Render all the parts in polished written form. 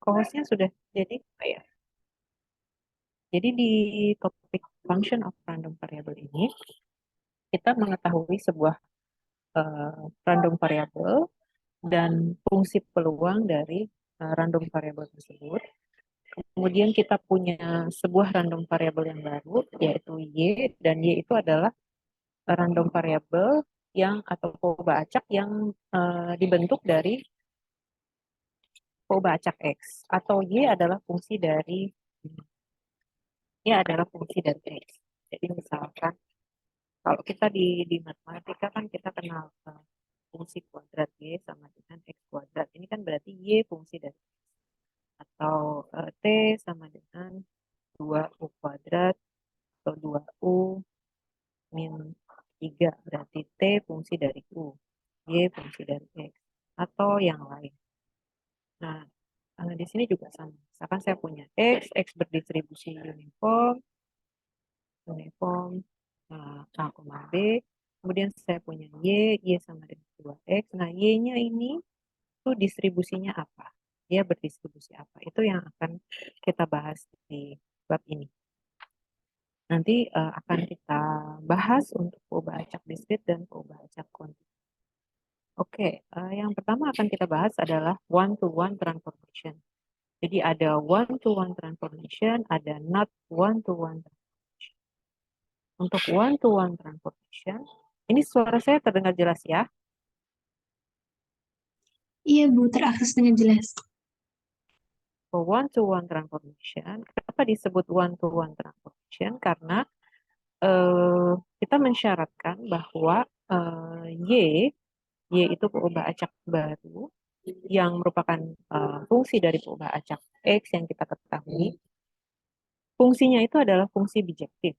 co-hostnya sudah jadi apa ya? Jadi di topik function of random variable ini, kita mengetahui sebuah random variable dan fungsi peluang dari random variable tersebut. Kemudian kita punya sebuah random variable yang baru, yaitu Y, dan Y itu adalah random variable yang atau poba acak yang dibentuk dari poba acak X, atau Y adalah fungsi dari X. Jadi misalkan kalau kita di matematika kan kita kenal fungsi kuadrat Y sama dengan X kuadrat. Ini kan berarti Y fungsi dari X. Atau T sama dengan 2U kuadrat atau 2U min 3. Berarti T fungsi dari U. Y fungsi dari X. Atau yang lain. Nah, di sini juga sama. Misalkan saya punya X berdistribusi uniform A, B. Kemudian saya punya Y sama dengan 2X. Nah, Y-nya ini tuh distribusinya apa? Dia berdistribusi apa? Itu yang akan kita bahas di bab ini. Nanti akan kita bahas untuk perubahan acak diskrit dan perubahan acak kontinu. Oke, yang pertama akan kita bahas adalah one-to-one transformation. Jadi ada one-to-one transformation, ada not one-to-one transformation. Untuk one-to-one transformation, ini suara saya terdengar jelas ya? Iya, Bu, terakses dengan jelas. For one-to-one transformation, kenapa disebut one-to-one transformation? Karena kita mensyaratkan bahwa Y itu perubahan acak baru yang merupakan fungsi dari perubahan acak X yang kita ketahui. Fungsinya itu adalah fungsi bijektif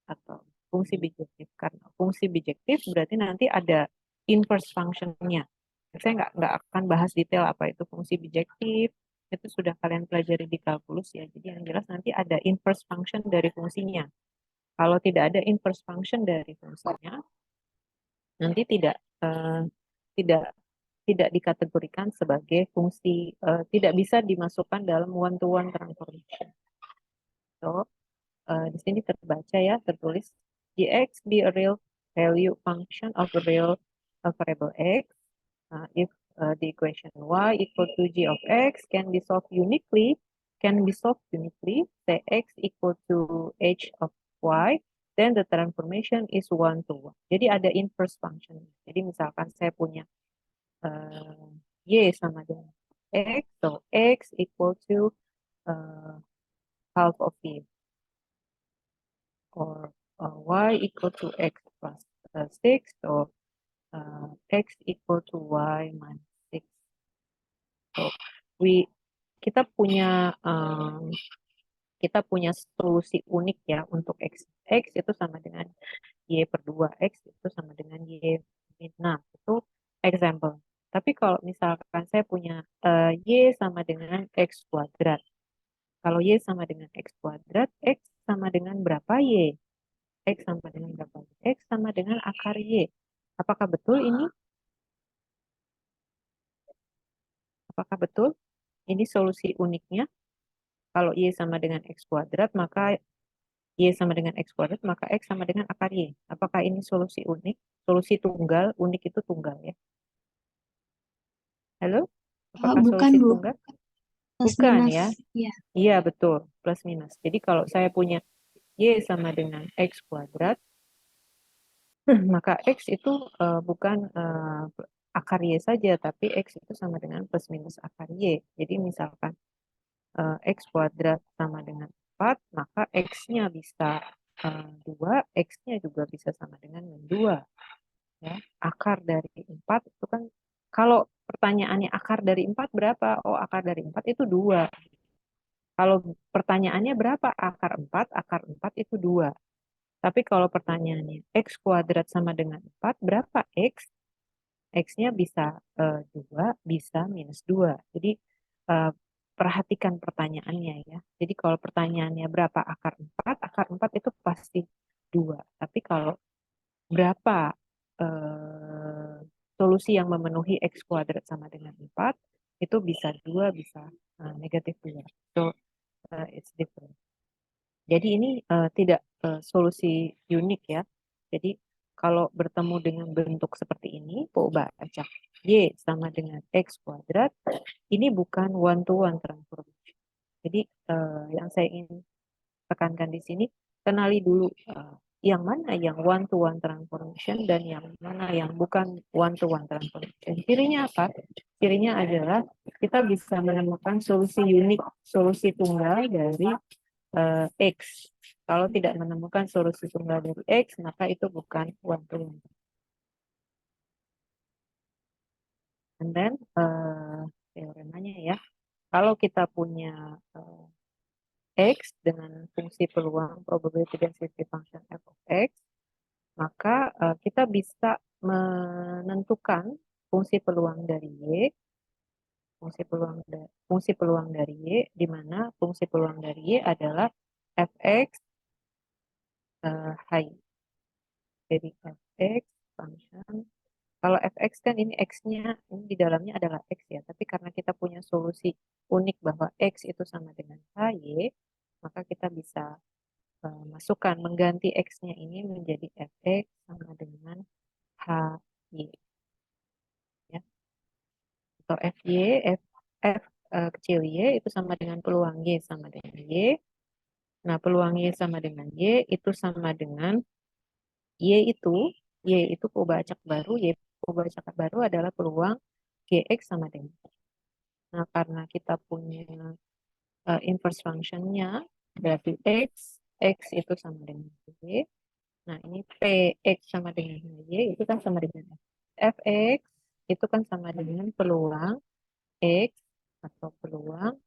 atau fungsi bijektif. Karena fungsi bijektif berarti nanti ada inverse function-nya. Saya nggak akan bahas detail apa itu fungsi bijektif. Itu sudah kalian pelajari di kalkulus ya. Jadi yang jelas nanti ada inverse function dari fungsinya. Kalau tidak ada inverse function dari fungsinya, nanti tidak tidak dikategorikan sebagai fungsi, tidak bisa dimasukkan dalam one to one transformation. So, di sini terbaca ya, tertulis Gx be a real value function of a real variable x. If the equation y equal to g of x can be solved uniquely, say x equal to h of y, then the transformation is one to one. Jadi ada inverse function. Jadi misalkan saya punya y sama dengan x, so x equal to half of y, or y equal to x plus 6, so x equal to y minus 6. So we kita punya solusi unik ya untuk x. X itu sama dengan y per 2, x itu sama dengan y min 6. Itu example. Tapi kalau misalkan saya punya y sama dengan x kuadrat. Kalau y sama dengan x kuadrat, x sama dengan berapa y? X sama dengan berapa y? X sama dengan akar y. Apakah betul ini? Apakah betul? Ini solusi uniknya. Kalau y sama dengan x kuadrat, maka y sama dengan x kuadrat, maka x sama dengan akar y. Apakah ini solusi unik? Solusi tunggal, unik itu tunggal ya. Halo? Apakah Bukan, solusi Bu. tunggal? Plus Bukan minus. ya. Ya. Iya, betul. Plus minus. Jadi kalau saya punya y sama dengan x kuadrat, maka x itu bukan akar y saja, tapi x itu sama dengan plus minus akar y. Jadi misalkan x kuadrat sama dengan 4, maka x-nya bisa 2, x-nya juga bisa sama dengan 2. Ya. Akar dari 4 itu kan, kalau pertanyaannya akar dari 4 berapa? Oh, akar dari 4 itu 2. Kalau pertanyaannya berapa akar 4? Akar 4 itu 2. Tapi kalau pertanyaannya x kuadrat sama dengan 4, berapa x? X-nya bisa 2, bisa minus 2. Jadi eh, perhatikan pertanyaannya ya. Jadi kalau pertanyaannya berapa akar 4 itu pasti 2. Tapi kalau berapa solusi yang memenuhi x kuadrat sama dengan 4, Itu bisa 2, bisa negatif 2. So, it's different. Jadi ini tidak solusi unik ya. Jadi kalau bertemu dengan bentuk seperti ini, coba acak Y sama dengan X kuadrat, ini bukan one-to-one transformation. Jadi yang saya ingin tekankan di sini, kenali dulu yang mana yang one-to-one transformation dan yang mana yang bukan one-to-one transformation. Cirinya apa? Cirinya adalah kita bisa menemukan solusi unik, solusi tunggal dari X. Kalau tidak menemukan solusi tunggal dari X, maka itu bukan one-to-one. And then teoremanya ya, kalau kita punya X dengan fungsi peluang probability density function f of X, maka kita bisa menentukan fungsi peluang dari Y, fungsi peluang dari Y, di mana fungsi peluang dari Y adalah fx high. Jadi fx function, kalau fx kan ini x-nya, ini di dalamnya adalah x ya, tapi karena kita punya solusi unik bahwa x itu sama dengan hy, maka kita bisa masukkan, mengganti x-nya ini menjadi fx sama dengan hy. Ya. Atau fy, f kecil y itu sama dengan peluang y sama dengan y. Nah, peluang y sama dengan y itu sama dengan y itu Fibonacci baru, y Fibonacci baru adalah peluang gx sama dengan. Nah, karena kita punya inverse functionnya, berarti x itu sama dengan y. Nah, ini px sama dengan y, itu kan sama dengan f. Fx itu kan sama dengan peluang x atau peluang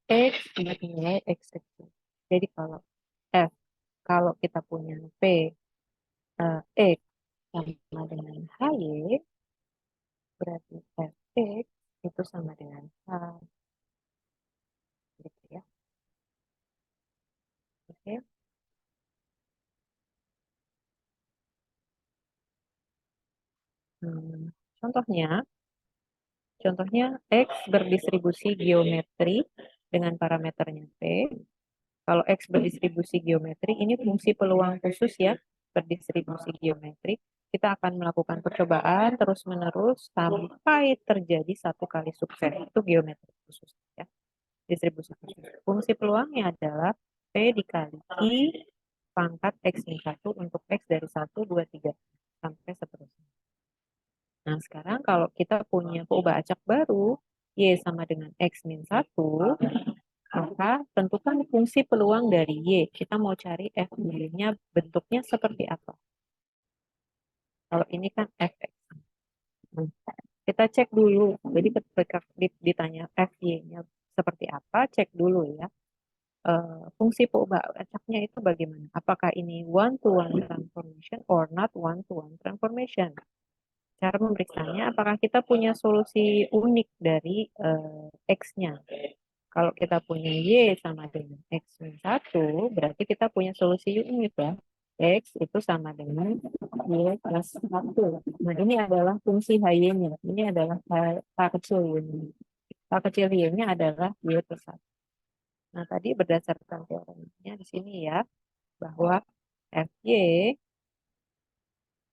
x bernilai x kecil. Jadi kalau f, kalau kita punya p x sama dengan hy, berarti fx itu sama dengan h. Gitu ya. Oke. Contohnya, X berdistribusi geometri dengan parameternya P. Kalau X berdistribusi geometri, ini fungsi peluang khusus ya, berdistribusi geometri. Kita akan melakukan percobaan terus-menerus sampai terjadi satu kali sukses. Itu geometri khusus ya, distribusi khusus. Fungsi peluangnya adalah P dikali I pangkat X-1 untuk X dari 1, 2, 3, sampai seterusnya. Nah, sekarang kalau kita punya peubah acak baru, Y sama dengan X min 1, maka tentukan fungsi peluang dari Y. Kita mau cari F-nya bentuknya seperti apa. Kalau ini kan Fx. Nah, kita cek dulu. Jadi ketika ditanya Fy-nya seperti apa, cek dulu ya. Fungsi peubah acaknya itu bagaimana? Apakah ini one-to-one transformation or not one-to-one transformation? Cara memeriksanya, apakah kita punya solusi unik dari X-nya. Kalau kita punya Y sama dengan X min 1, berarti kita punya solusi unik ya. X itu sama dengan Y plus 1. Nah, ini adalah fungsi HY-nya. Ini adalah H kecil Y-nya. H kecil Y-nya adalah Y plus 1. Nah, tadi berdasarkan teoremanya di sini ya, bahwa FY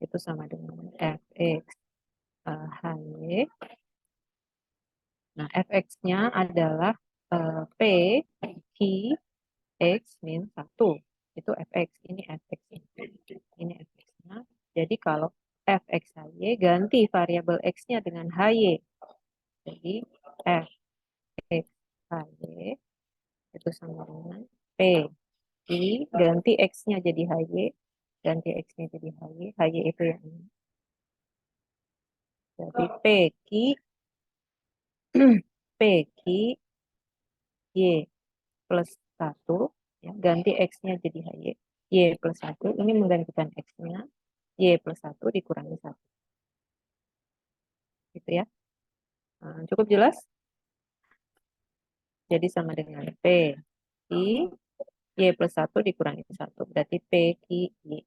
itu sama dengan Fx HY. Nah, fx-nya adalah P Q X min 1. Itu fx. Ini fx. Ini fx-nya. Jadi kalau fx hy, ganti variabel x-nya dengan hy. Jadi fx hy itu sama dengan P I, ganti x-nya jadi hy. Ganti x-nya jadi hy. Hy itu yang ini. Jadi P Q P Q Y plus 1, ya, ganti X-nya jadi HY. Y plus 1, ini menggantikan X-nya. Y plus 1 dikurangi 1. Gitu ya. Nah, cukup jelas? Jadi sama dengan P I Y plus 1 dikurangi 1. Berarti P Q Y.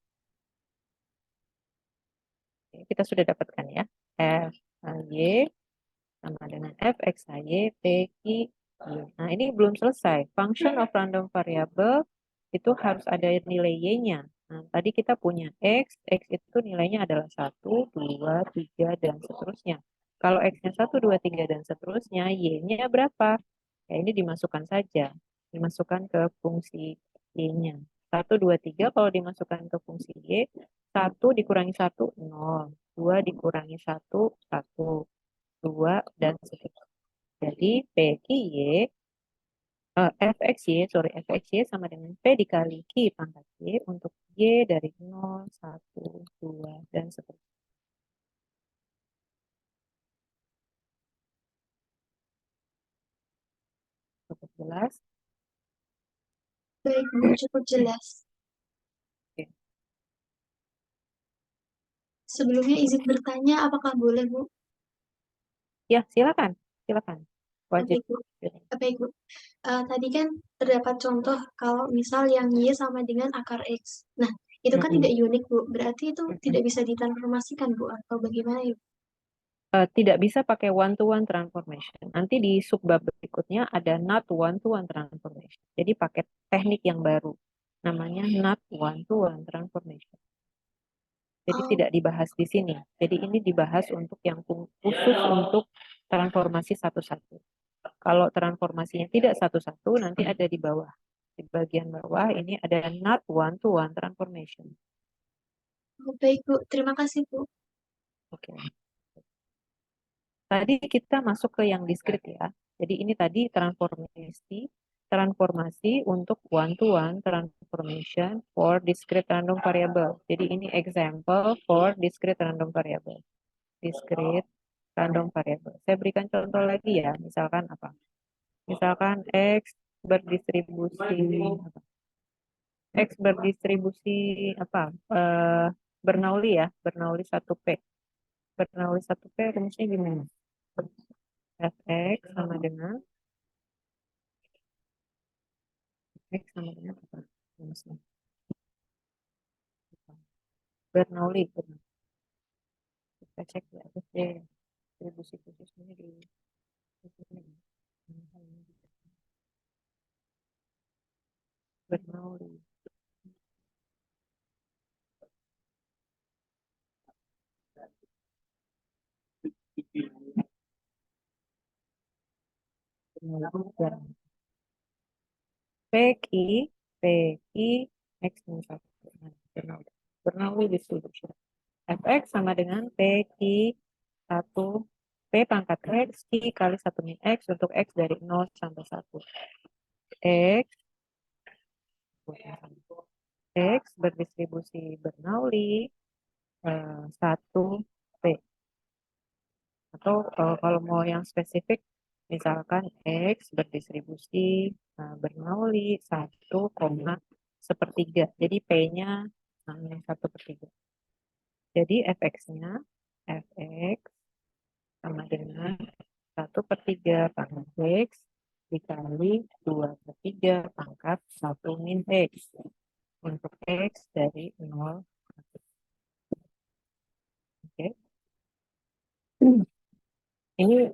Oke, kita sudah dapatkan ya. F HY sama dengan fx HY PQY. Nah, ini belum selesai. Function of random variable itu harus ada nilai y-nya. Nah, tadi kita punya x itu nilainya adalah 1, 2, 3, dan seterusnya. Kalau x-nya 1, 2, 3, dan seterusnya, y-nya berapa? Ya, ini dimasukkan saja. Dimasukkan ke fungsi y-nya. 1, 2, 3 kalau dimasukkan ke fungsi y, 1 dikurangi 1, 0. 2 dikurangi 1, 1. 2, dan seterusnya. Jadi PQY fxy sama dengan P dikali Q pangkat Y untuk Y dari 0, 1, 2, dan seterusnya. Cukup jelas? Baik, Bu, cukup jelas. Oke. Sebelumnya izin bertanya, apakah boleh, Bu? Ya, silakan. Silakan. Wajib. Baik, Bu. Baik, Bu. Tadi kan terdapat contoh kalau misal yang Y sama dengan akar X. Nah, itu kan tidak unik, Bu. Berarti itu tidak bisa ditransformasikan, Bu, atau bagaimana ya? Tidak bisa pakai one-to-one transformation. Nanti di subbab berikutnya ada not one-to-one transformation. Jadi pakai teknik yang baru. Namanya not one-to-one transformation. Jadi Oh, tidak dibahas di sini. Jadi ini dibahas untuk yang khusus untuk transformasi satu-satu. Kalau transformasinya tidak satu-satu, nanti ada di bawah. Di bagian bawah ini ada not one-to-one transformation. baik, Bu. Terima kasih, Bu. Oke. Tadi kita masuk ke yang discrete ya. Jadi ini tadi transformasi untuk one-to-one transformation for discrete random variable. Jadi ini example for discrete random variable. Discrete random variable. Saya berikan contoh lagi ya. Misalkan apa? Misalkan X berdistribusi apa? Bernoulli ya, Bernoulli 1P. Bernoulli 1P rumusnya gimana? Fx sama dengan X sama dengan apa? Rumusnya. Bernoulli. Kita cek ya. Distribusi khususnya di sini. Bernoulli. Bernoulli. PQ, PQ, X minus 1. Bernoulli. Bernoulli distribution. Fx sama dengan PQ 1 P pangkat X, Q kali 1 min X untuk X dari 0 sampai 1. X, X berdistribusi Bernoulli 1 P. Atau kalau mau yang spesifik, misalkan X berdistribusi Bernoulli 1, sepertiga. Jadi P-nya 1/3. Jadi Fx-nya Fx sama dengan 1/3 pangkat X dikali 2/3 pangkat 1 min X untuk X dari 0. Oke. Ini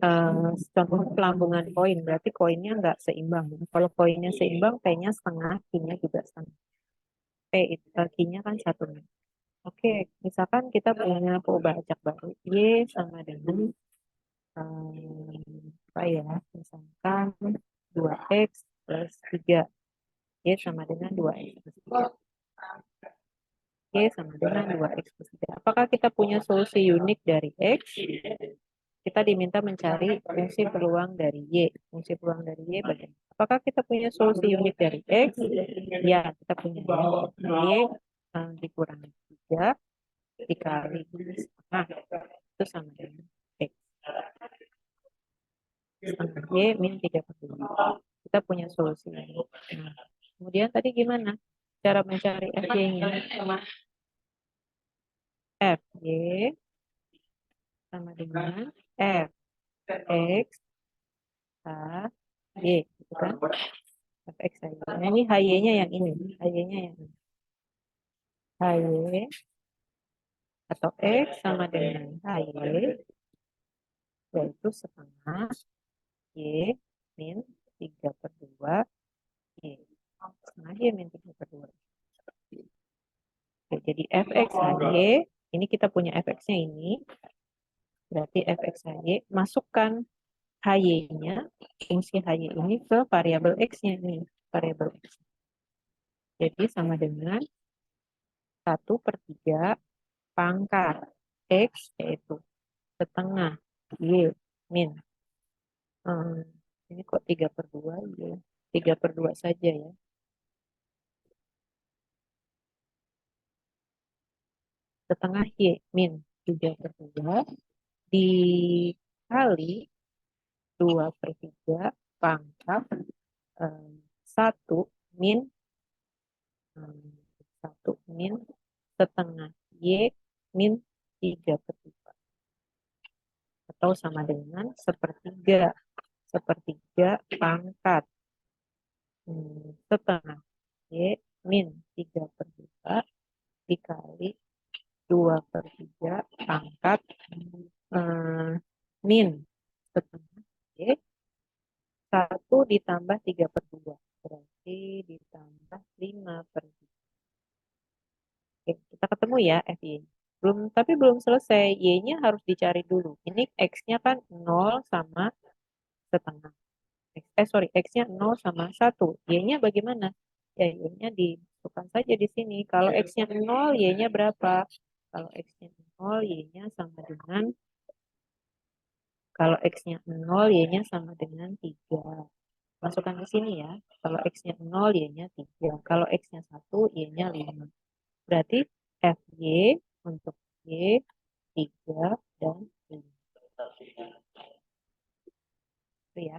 contoh pelambungan koin, berarti koinnya nggak seimbang. Kalau koinnya seimbang, P-nya setengah, Q-nya juga setengah. Q-nya kan 1 min. Oke, misalkan kita punya perubahan acak baru, Y sama dengan apa ya, misalkan 2X plus 3. Y sama dengan 2X plus 3. Y sama dengan 2X plus 3. Apakah kita punya solusi unik dari X? Kita diminta mencari fungsi peluang dari Y. Fungsi peluang dari Y bagaimana? Apakah kita punya solusi unik dari X? Ya, kita punya. Y dikurangi 3 dikali setengah. Itu sama dengan X. Setengah Y min 3/2. Kita punya solusi ini. Nah, kemudian tadi gimana cara mencari FY-nya? FY sama dengan F X A Y, gitu kan? Fx Y. Nah, ini HY-nya yang ini. HY-nya yang ini. HY atau X sama dengan HY yaitu setengah Y min 3/2 Y. Setengah Y min 3/2. Oke, jadi fx Y, ini kita punya fx-nya ini, berarti fx Y, masukkan HY-nya, fungsi HY ini ke variabel X-nya ini, variabel X. Jadi sama dengan 1/3 pangkat X, yaitu setengah Y min. Ini kok 3/2 ya? 3/2 saja ya. Setengah Y min 3/2 dikali 2/3 pangkat 1 min 1 min setengah Y min 3/2 atau sama dengan sepertiga pangkat setengah Y min 3/2 dikali 2/3 pangkat min setengah Y 1 ditambah 3/2 berarti ditambah 5/2. Oke, kita ketemu ya FY. Tapi belum selesai. Y-nya harus dicari dulu. Ini X-nya kan 0 sama setengah. X-nya 0 sama 1. Y-nya bagaimana? Ya, Y-nya dimasukkan saja di sini. Kalau X-nya 0, Y-nya berapa? Kalau X-nya 0, Y-nya sama dengan Kalau X-nya 0, Y-nya sama dengan 3. Masukkan ke sini ya. Kalau X-nya 0, Y-nya 3. Kalau X-nya 1, Y-nya 5. Berarti FY untuk Y 3 dan 5. Itu ya.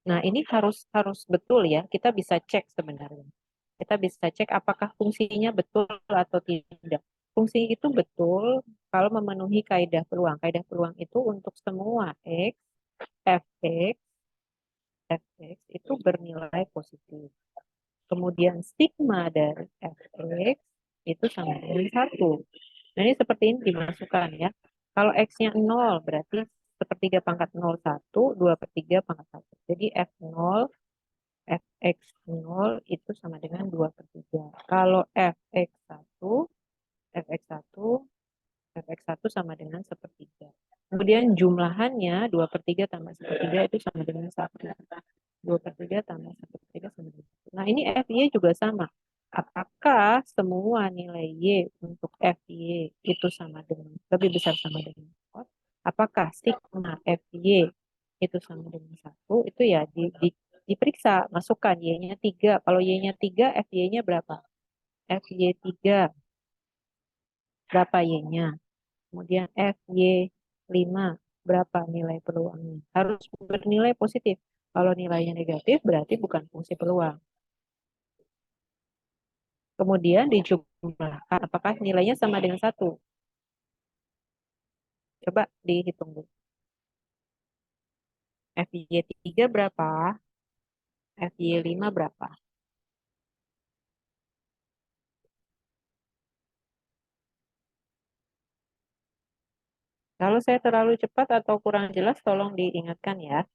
Nah, ini harus betul ya. Kita bisa cek sebenarnya. Kita bisa cek apakah fungsinya betul atau tidak. Fungsi itu betul kalau memenuhi kaidah peluang. Kaidah peluang itu untuk semua X, Fx, Fx itu bernilai positif. Kemudian sigma dari Fx itu sama dengan 1. Nah, ini seperti ini dimasukkan ya. Kalau X-nya 0 berarti sepertiga pangkat 0, 1, 2/3 pangkat 1. Jadi F0, Fx0 itu sama dengan 2/3. Kalau Fx1, Fx1 sama dengan sepertiga. Kemudian jumlahannya 2/3 tambah sepertiga itu sama dengan 1. 2/3 tambah sepertiga sama dengan 1. Nah, ini Fy juga sama. Apakah semua nilai Y untuk Fy itu sama dengan, lebih besar sama dengan 0? Apakah sigma Fy itu sama dengan 1? Itu ya diperiksa, masukkan Y-nya 3. Kalau Y-nya 3, Fy-nya berapa? Fy 3, berapa Y-nya? Kemudian FY 5, berapa nilai peluangnya? Harus bernilai positif. Kalau nilainya negatif, berarti bukan fungsi peluang. Kemudian dijumlahkan, apakah nilainya sama dengan 1? Coba dihitung dulu. FY 3 berapa? FY 5 berapa? Kalau saya terlalu cepat atau kurang jelas, tolong diingatkan ya.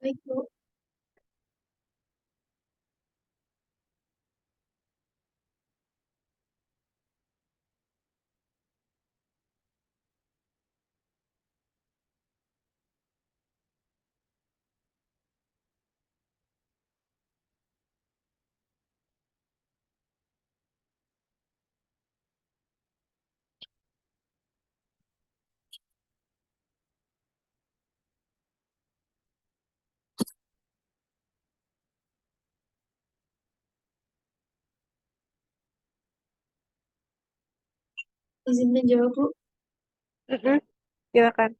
Baik, Bu. Izin menjawab, Bu. Silakan.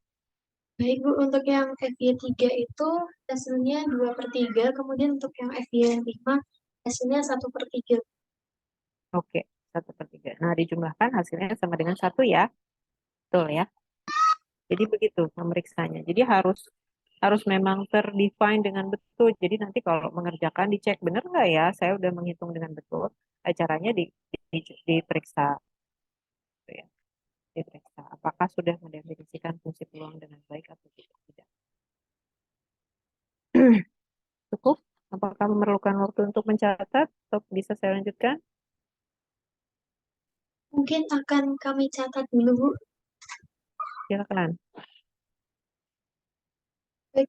Baik, Bu. Untuk yang FY3 itu hasilnya 2/3, kemudian untuk yang FY5 hasilnya 1/3. Oke, 1/3. Nah, dijumlahkan hasilnya sama dengan 1 ya. Betul ya. Jadi begitu memeriksanya. Jadi harus memang terdefine dengan betul. Jadi nanti kalau mengerjakan dicek benar nggak ya, saya udah menghitung dengan betul. Caranya diperiksa. Gitu ya. diperiksa. Apakah sudah mendefinisikan fungsi peluang dengan baik atau tidak? Cukup? Apakah memerlukan waktu untuk mencatat atau bisa saya lanjutkan? Mungkin akan kami catat dulu, Bu. Silakan. Baik,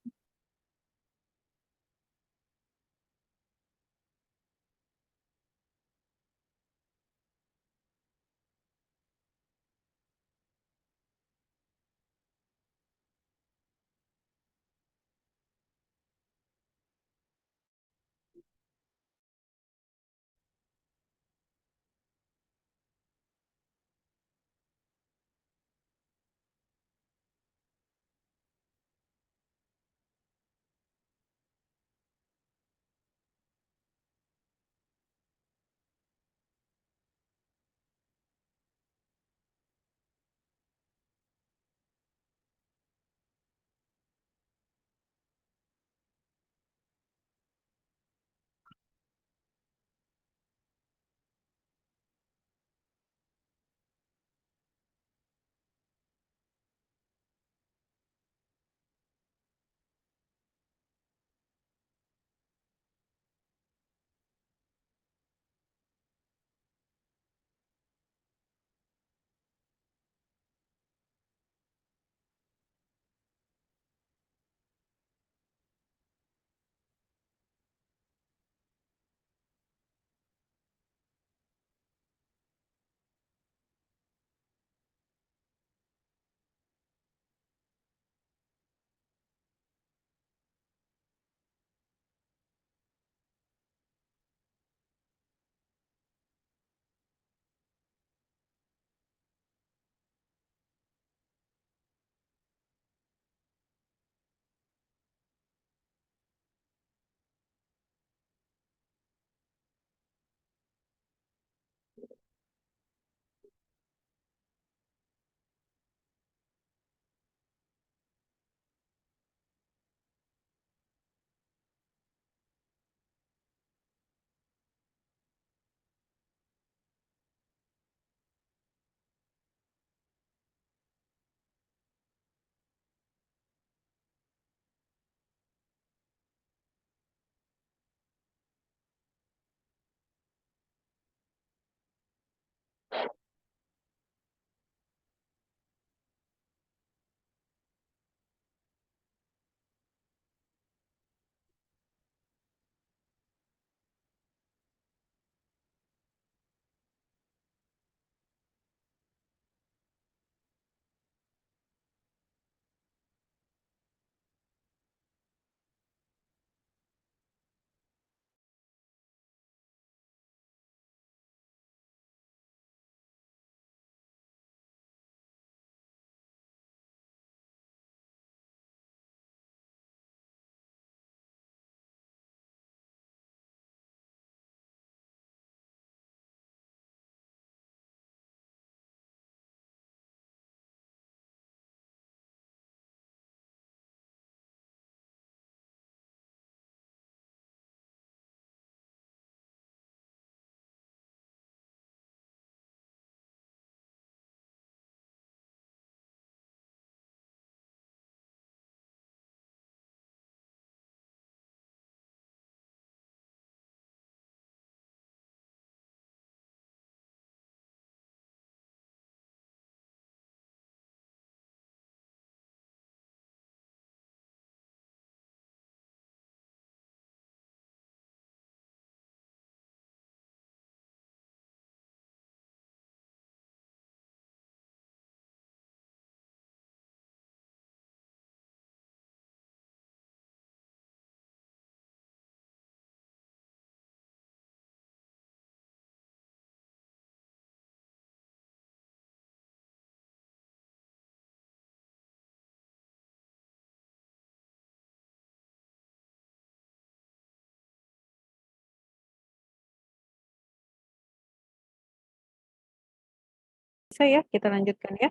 Bisa ya, kita lanjutkan ya.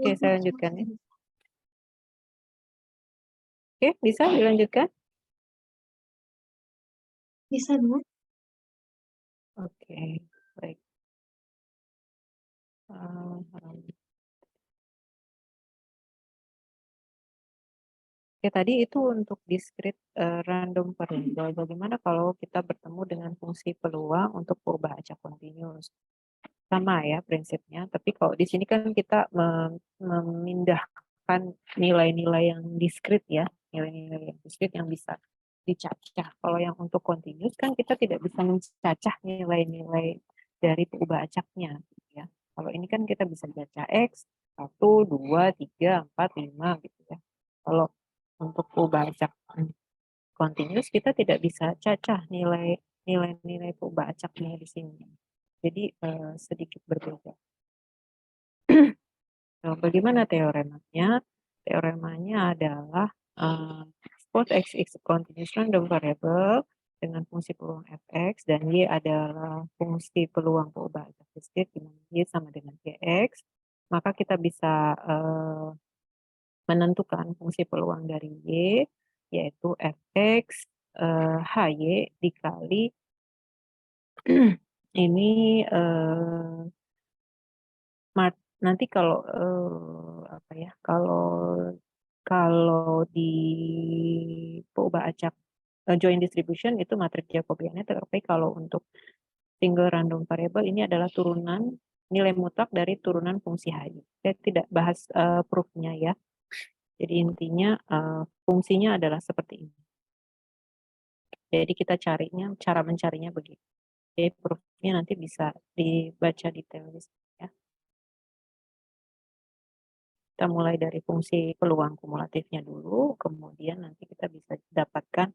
Oke, Bu. saya lanjutkan ya. Oke, bisa dilanjutkan? Bisa, Bu. Oke, baik. Oke, tadi itu untuk discrete random variable. Bagaimana kalau kita bertemu dengan fungsi peluang untuk perubahan acak continuous? Sama ya prinsipnya, tapi kalau di sini kan kita memindahkan nilai-nilai yang discrete ya, nilai-nilai yang discrete yang bisa dicacah. Kalau yang untuk continuous kan kita tidak bisa mencacah nilai-nilai dari perubahan acaknya ya. Kalau ini kan kita bisa baca X 1, 2, 3, 4, 5 gitu ya. Kalau untuk perubahan acak continuous kita tidak bisa cacah nilai-nilai perubahan acaknya di sini. Jadi sedikit berbeda. Nah, bagaimana teoremanya? Teoremanya adalah suppose x is a continuous random variable dengan fungsi peluang fx dan y adalah fungsi peluang perubahan statistik di mana y sama dengan gx, maka kita bisa menentukan fungsi peluang dari y yaitu fx hy dikali ini nanti kalau apa ya, kalau di perubahan acak joint distribution itu matriks Jacobiannya, tapi kalau untuk single random variable ini adalah turunan nilai mutlak dari turunan fungsi Hy. Saya tidak bahas proofnya ya. Jadi intinya fungsinya adalah seperti ini. Jadi kita cara mencarinya begitu. Jadi proofnya nanti bisa dibaca detail ya. Kita mulai dari fungsi peluang kumulatifnya dulu, kemudian nanti kita bisa dapatkan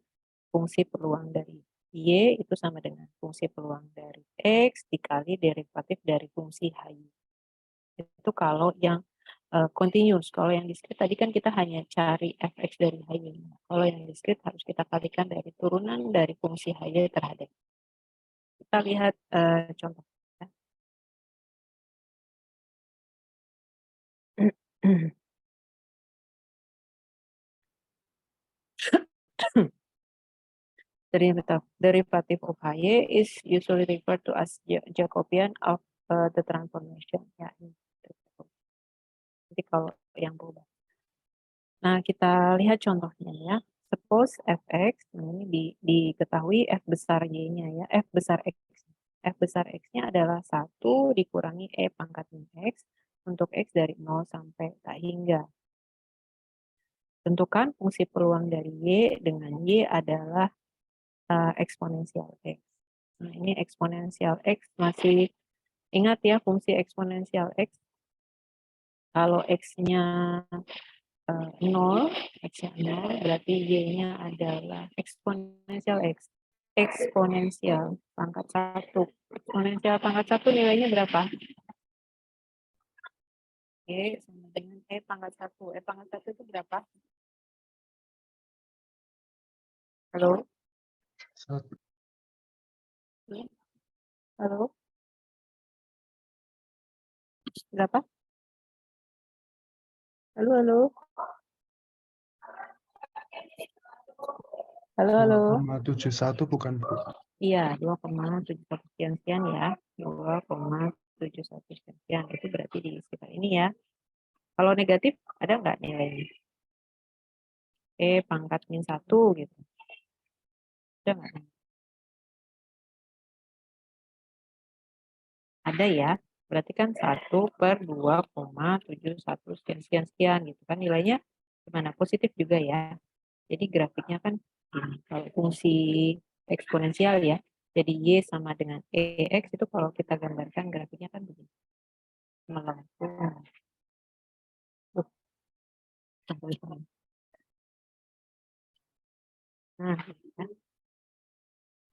fungsi peluang dari Y itu sama dengan fungsi peluang dari X dikali derivatif dari fungsi Hy. Itu kalau yang continuous. Kalau yang discrete tadi kan kita hanya cari fx dari Hy. Kalau yang discrete harus kita kalikan dari turunan dari fungsi Hy terhadap. Kita lihat contoh. Derivative of Hy is usually referred to as Jacobian of the transformation. Ya, ini. Jadi kalau yang berubah. Nah, kita lihat contohnya ya. Suppose fx, nah ini diketahui f besar y-nya ya, f besar x. F besar x-nya adalah 1 dikurangi e pangkat min x untuk x dari 0 sampai tak hingga. Tentukan fungsi peluang dari y dengan y adalah eksponensial x. Nah, ini eksponensial x masih ingat ya fungsi eksponensial x. Kalau x-nya 0, x-nya 0, berarti y-nya adalah eksponensial x. Eksponensial pangkat 1. Eksponensial pangkat 1 nilainya berapa? Oke, sama dengan E pangkat 1. E pangkat 1 itu berapa? Halo? Halo? Berapa? Halo, halo? Halo, halo? 2,71 bukan, Bu? Iya, 2,71 sekian-sekian ya. 2,71 sekian. Itu berarti di sekitar ini ya. Kalau negatif, ada nggak nilainya? Pangkat min 1 gitu. Ada nggak? Ada ya. Berarti kan 1/2,71 sekian-sekian gitu kan. Nilainya gimana? Positif juga ya. Jadi grafiknya kan ini. Kalau fungsi eksponensial ya. Jadi Y sama dengan EX itu kalau kita gambarkan grafiknya kan begini. Melengkung.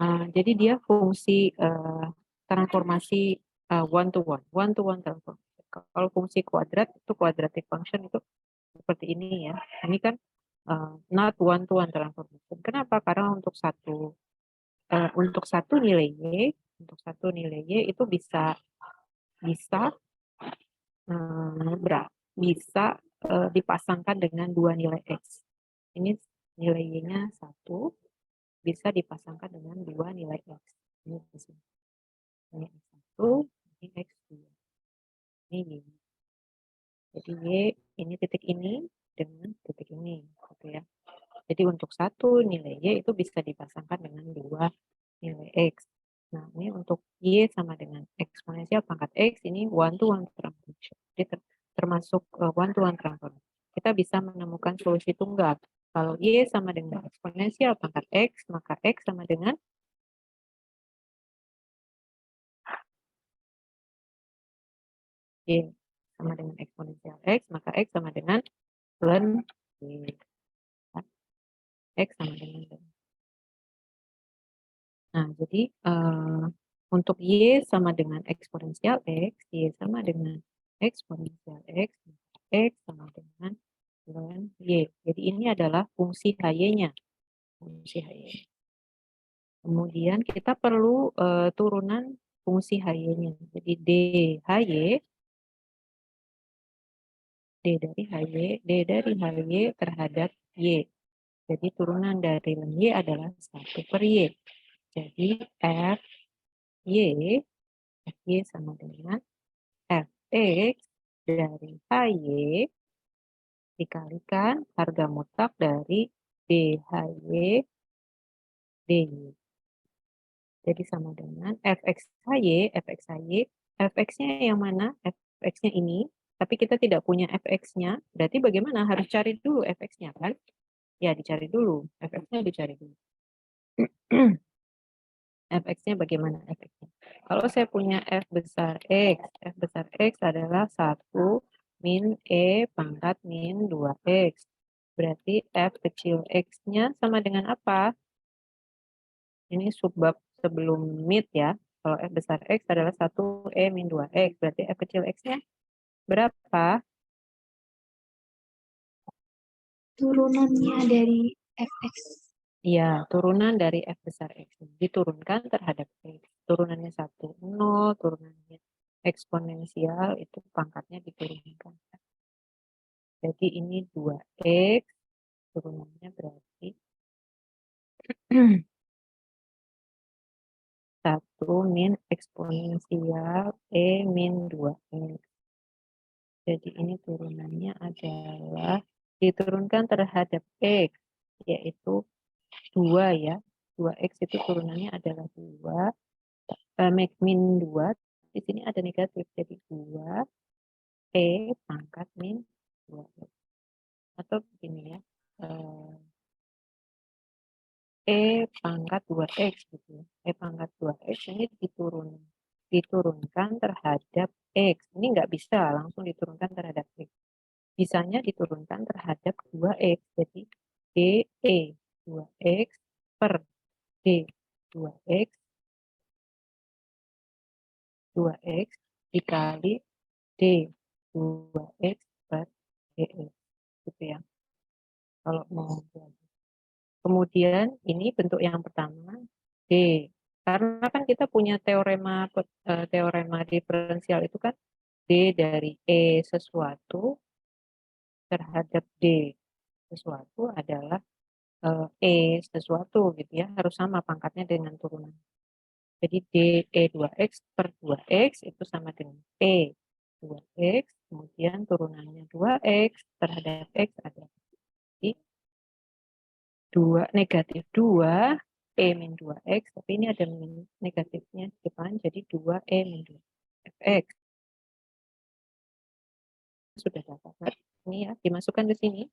Nah, jadi dia fungsi transformasi one to one transformation. Kalau fungsi kuadrat itu quadratic function itu seperti ini ya. Ini kan not one to one transformation. Kenapa? Karena untuk satu nilai y, itu bisa dipasangkan dengan dua nilai x. Ini nilai y-nya 1 bisa dipasangkan dengan dua nilai x. Ini di sini. Ini x1, ini x2. Y. Jadi Y ini titik ini dengan titik ini, gitu ya. Jadi untuk satu nilai Y itu bisa dipasangkan dengan dua nilai X. Nah, ini untuk Y sama dengan eksponensial pangkat X, ini one-to-one transformation. Jadi termasuk one-to-one transformation. Kita bisa menemukan solusi tunggal. Kalau Y sama dengan eksponensial pangkat X, maka X sama dengan Y sama dengan eksponensial X, maka X sama dengan ln Y. X sama dengan Y. Nah, jadi untuk Y sama dengan eksponensial X, Y sama dengan eksponensial X, X sama dengan ln Y. Jadi ini adalah fungsi HY-nya. Fungsi HY. Kemudian kita perlu turunan fungsi HY-nya. Jadi DHY, D dari HY terhadap Y. Jadi turunan dari ln Y adalah 1 per Y. Jadi F Y sama dengan Fx dari HY dikalikan harga mutlak dari DHY DY. Jadi sama dengan Fx HY, Fx-nya yang mana? Fx-nya ini, tapi kita tidak punya Fx-nya, berarti bagaimana? Harus cari dulu Fx-nya kan? Ya, dicari dulu. Fx-nya dicari dulu. Fx-nya bagaimana Fx-nya? Kalau saya punya F besar X adalah 1 min E pangkat min 2X. Berarti F kecil X-nya sama dengan apa? Ini subbab sebelum mid ya. Kalau F besar X adalah 1 E min 2X. Berarti F kecil X-nya berapa? Turunannya dari fx. Iya, turunan dari F besar X. Diturunkan terhadap X. Turunannya 1, 0. Turunannya eksponensial, itu pangkatnya diturunkan. Jadi ini 2X. Turunannya berarti 1 min eksponensial E min 2X. Jadi ini turunannya adalah diturunkan terhadap X, yaitu 2 ya. 2X itu turunannya adalah 2. Min 2, di sini ada negatif. Jadi 2 E pangkat min 2X. Atau begini ya. E pangkat 2X gitu ya. E pangkat 2X ini diturunkan terhadap X. Ini nggak bisa langsung diturunkan terhadap X. Bisanya diturunkan terhadap 2X. Jadi DE 2X per D 2X 2X dikali D 2X per DX. Gitu ya. Kalau mau kemudian ini bentuk yang pertama D. Karena kan kita punya teorema diferensial itu kan D dari E sesuatu terhadap D sesuatu adalah E sesuatu gitu ya, harus sama pangkatnya dengan turunan. Jadi DE 2X per 2X itu sama dengan E 2X, kemudian turunannya 2X terhadap X adalah 2, negatif 2, E min 2X, tapi ini ada negatifnya di depan, jadi 2E min 2 Fx. Sudah dapat. Ini ya, dimasukkan ke sini.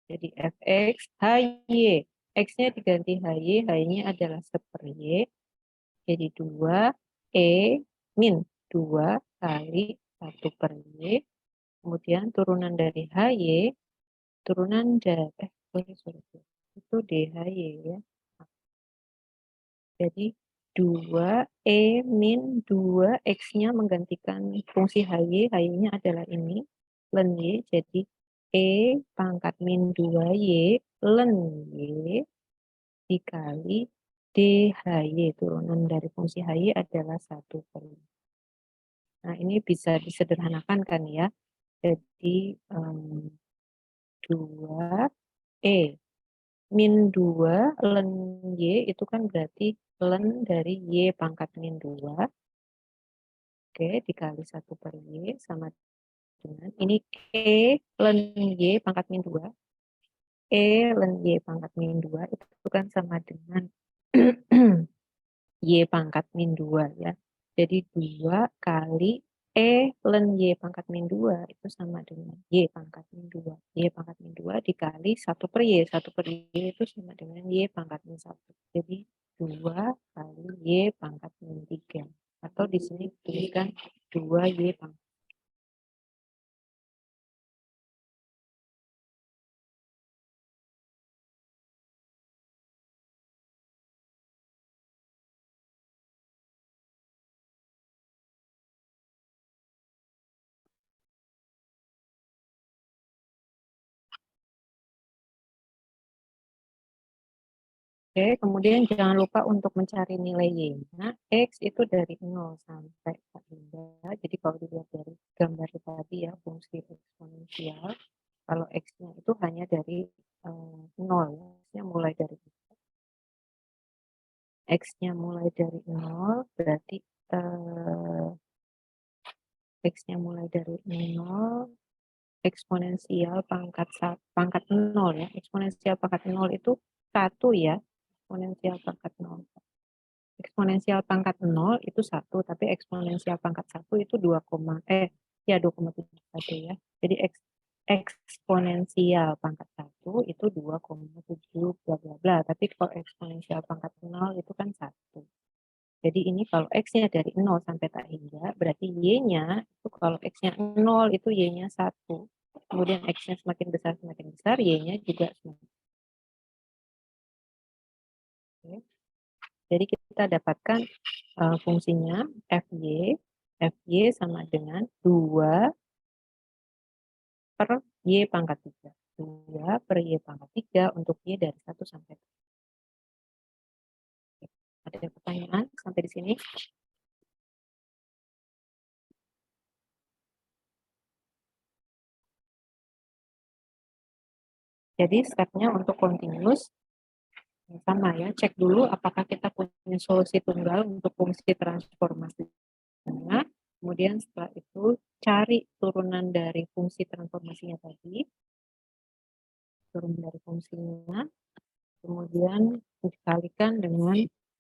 Jadi Fx, HY. X-nya diganti HY, HY-nya adalah 1 per Y. Jadi 2 E min 2 kali 1 per Y. Kemudian turunan dari HY, turunan dari, itu DHY ya. Jadi 2 E min 2 X-nya menggantikan fungsi HY, HY-nya adalah ini, ln Y, jadi E pangkat min 2Y ln Y dikali DHY, turunan dari fungsi HY adalah 1 per Y. Nah, ini bisa disederhanakan kan ya. Jadi 2 E min 2 ln Y itu kan berarti ln dari Y pangkat min 2 Oke, dikali 1 per Y sama dengan, ini E ln Y pangkat min 2. E ln Y pangkat min 2 itu kan sama dengan Y pangkat min 2 ya. Jadi 2 kali E ln Y pangkat min 2 itu sama dengan Y pangkat min 2. Y pangkat min 2 dikali 1 per Y. 1 per Y itu sama dengan Y pangkat min 1. Jadi 2 kali Y pangkat min 3. Atau di sini tuliskan 2 Y pangkat. Oke, kemudian jangan lupa untuk mencari nilai Y-nya. X itu dari 0 sampai hingga. Jadi kalau dilihat dari gambar tadi ya, fungsi eksponensial, kalau X-nya itu hanya dari 0. X-nya mulai dari X-nya mulai dari 0, berarti X-nya mulai dari 0, eksponensial pangkat 0 ya. Eksponensial pangkat 0 itu 1 ya. Eksponensial pangkat 0. Eksponensial pangkat 0 itu 1, tapi eksponensial pangkat 1 itu 2,71 ya. Jadi eksponensial pangkat 1 itu 2,7 bla bla bla. Tapi kalau eksponensial pangkat 0 itu kan 1. Jadi ini kalau X-nya dari 0 sampai tak hingga, berarti Y-nya itu kalau X-nya 0 itu Y-nya 1. Kemudian X-nya semakin besar, Y-nya juga semakin. Oke. Jadi kita dapatkan fungsinya Fy sama dengan 2 per Y pangkat 3. 2 per Y pangkat 3 untuk Y dari 1 sampai 3. Ada pertanyaan sampai di sini? Jadi stepnya untuk continuous sama ya, cek dulu apakah kita punya solusi tunggal untuk fungsi transformasinya. Kemudian setelah itu cari turunan dari fungsi transformasinya tadi, turun dari fungsinya, kemudian dikalikan dengan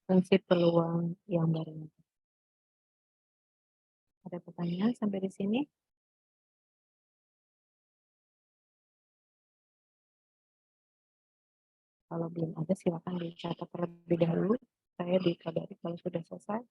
fungsi peluang yang baru. Ada pertanyaan sampai di sini? Kalau belum ada, silakan dicatat terlebih dahulu. Saya dikabari kalau sudah selesai.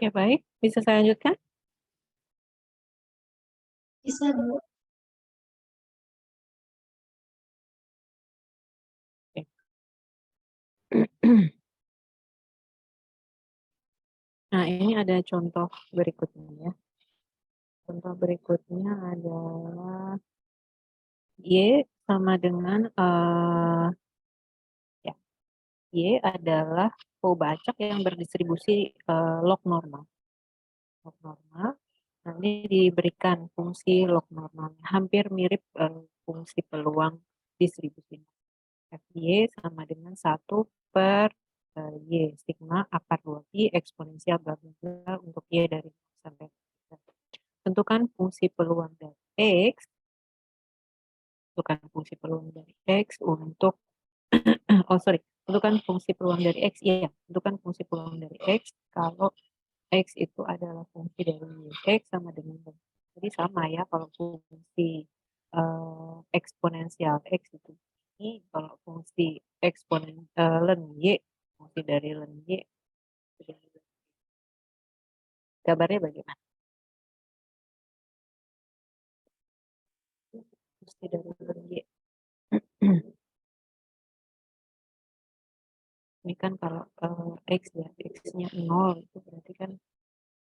Oke, baik. Bisa saya lanjutkan? Bisa, Bu. Oke. Nah, ini ada contoh berikutnya ya. Contoh berikutnya adalah Y sama dengan ya, Y adalah Fibonacci yang berdistribusi log normal. Log normal. Nah, ini diberikan fungsi log normal, hampir mirip fungsi peluang distribusi. Fy sama dengan 1 per Y sigma akar 2i eksponensial bla bla bla untuk Y dari 0 sampai 3. Tentukan fungsi peluang dari X. Tentukan fungsi peluang dari X untuk oh sorry, tentukan fungsi peluang dari X, iya, tentukan fungsi peluang dari X kalau X itu adalah fungsi dari X sama dengan Y. Jadi sama ya, kalau fungsi eksponensial X itu ini, kalau fungsi len Y, fungsi dari len Y, gambarnya bagaimana? Fungsi dari len Y. Ini kan kalau X ya, X-nya 0, itu berarti kan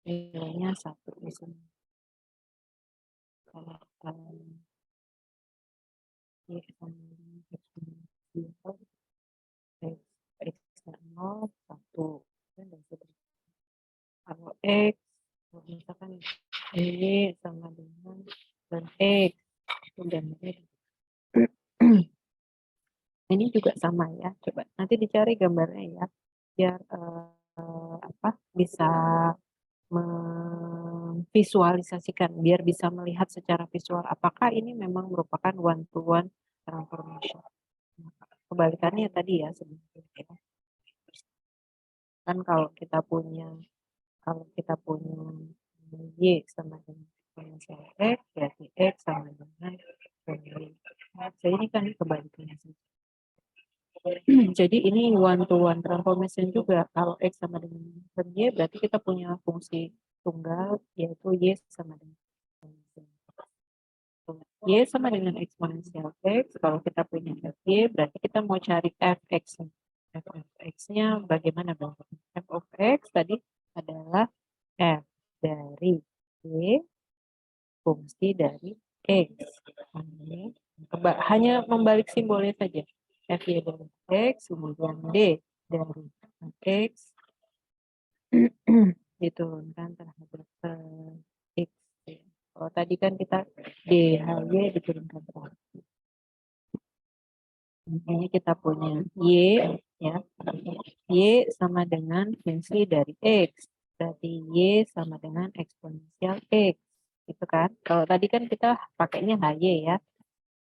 nilainya 1 di sini. Kalau Y sama dengan eksponensial X-nya 0, 1, dan seterusnya. Kalau X, kalau misalkan Y sama dengan dan X, itu gambarnya. Ini juga sama ya, coba nanti dicari gambarnya ya, biar bisa memvisualisasikan, biar bisa melihat secara visual apakah ini memang merupakan one to one transformation. Kebalikannya tadi ya sebenarnya. Kan kalau kita punya Y sama dengan eksponensial X, berarti X sama dengan Y. Nah, jadi ini kan kebalikannya. Jadi ini one to one transformation juga. Kalau X sama dengan Y, berarti kita punya fungsi tunggal, yaitu Y sama dengan Y sama dengan eksponensial X. Kalau kita punya Fy, berarti kita mau cari Fx. Fx-nya bagaimana dong? F of X tadi adalah F dari Y fungsi dari X. Hanya membalik simbolnya saja. Fy dari X, kemudian D dari X diturunkan terhadap X. Kalau tadi kan kita DHY diturunkan terhadap X. Ini kita punya Y, ya. Y sama dengan fungsi dari X. Berarti Y sama dengan eksponensial X. Gitu kan. Kalau tadi kan kita pakainya HY ya.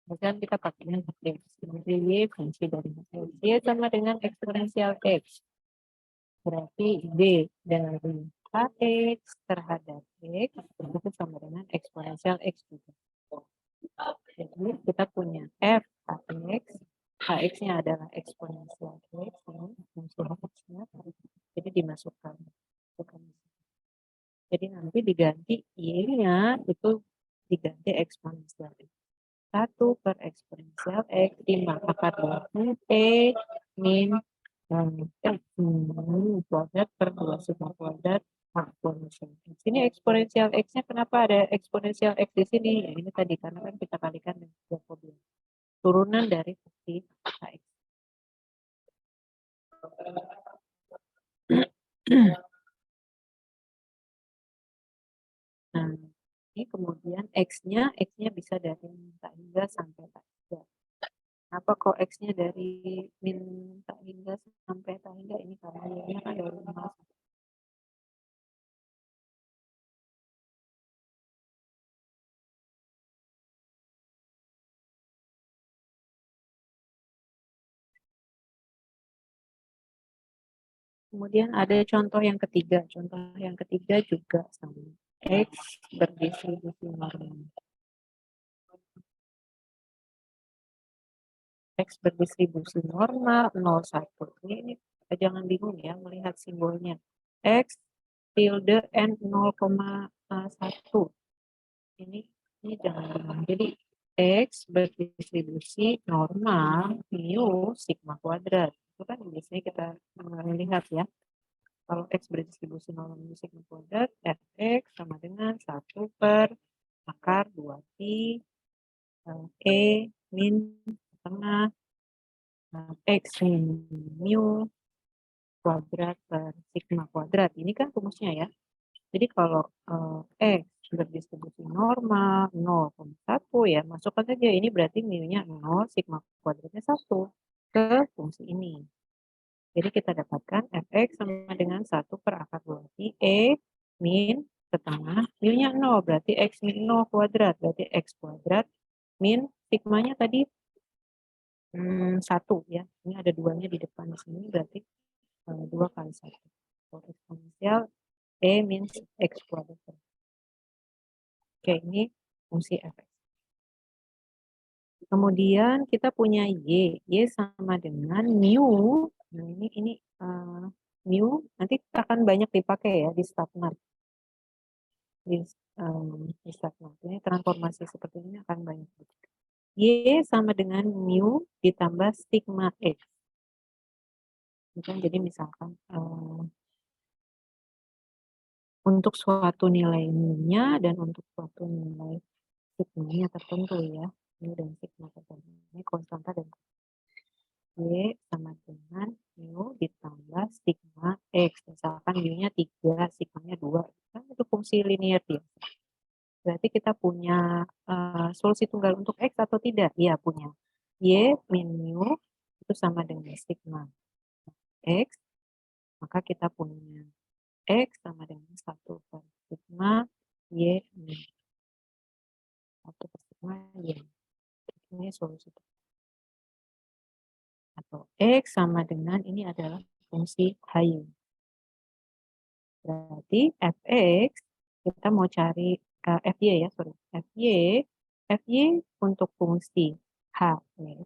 Kemudian kita pakainya X. Jadi Y fungsi dari X. Y sama dengan eksponensial X. Berarti D dari Kx terhadap X itu sama dengan eksponensial X juga. Jadi kita punya F Kx, Kx-nya adalah eksponensial X, fungsi X-nya, jadi dimasukkan. Jadi nanti diganti Y-nya itu diganti eksponensial X. 1 per eksponensial X 5 akar 2 T min kuadrat per 2 sigma kuadrat eksponensial X. Ini eksponensial X-nya kenapa ada eksponensial X di sini? Ya, ini tadi karena kan kita kalikan dengan Jacobian. Turunan dari fungsi Kx. Nah, ini kemudian X-nya bisa dari min tak hingga sampai tak hingga. Apa kok X-nya dari min tak hingga sampai tak hingga? Ini karena Y-nya kan dari 0. Kemudian ada contoh yang ketiga. Contoh yang ketiga juga sama. X berdistribusi normal. X berdistribusi normal 0,1. Ini jangan bingung ya melihat simbolnya. X tilde N 0,1. Ini jangan bingung. Jadi X berdistribusi normal mu sigma kuadrat. Itu kan biasanya kita lihat ya. Kalau X berdistribusi normal mu sigma kuadrat, Fx sama dengan 1 per akar 2pi E min setengah X min mu kuadrat per sigma kuadrat. Ini kan rumusnya ya. Jadi kalau X berdistribusi normal 0,1 ya, masukkan saja ini berarti mu-nya 0, sigma kuadratnya 1 ke fungsi ini. Jadi kita dapatkan Fx sama dengan 1 per akar 2pi E min setengah mu-nya 0, berarti X min 0 kuadrat, berarti X kuadrat min sigmanya tadi 1 ya. Ini ada 2-nya di depan di sini, berarti 2 kali 1. Eksponensial E min X kuadrat. Oke, ini fungsi Fx. Kemudian kita punya Y sama dengan mu. Nah, ini mu nanti akan banyak dipakai ya di StatMath. Di StatMath. Ini transformasi seperti ini akan banyak dipakai. Y sama dengan mu ditambah sigma X. Jadi misalkan untuk suatu nilai mu-nya dan untuk suatu nilai sigma-nya tertentu ya. Mu dan sigma tertentu. Ini konstanta dan Y sama dengan mu ditambah sigma X. Misalkan mu-nya 3, sigma-nya 2. Kan itu fungsi linear biasa. Berarti kita punya solusi tunggal untuk X atau tidak? Iya, punya. Y min mu itu sama dengan sigma X. Maka kita punya X sama dengan 1 per sigma Y min 1 per sigma Y. Ini solusi atau X sama dengan ini adalah fungsi HY. Berarti Fx kita mau cari Fy ya, sorry. Fy untuk fungsi HY,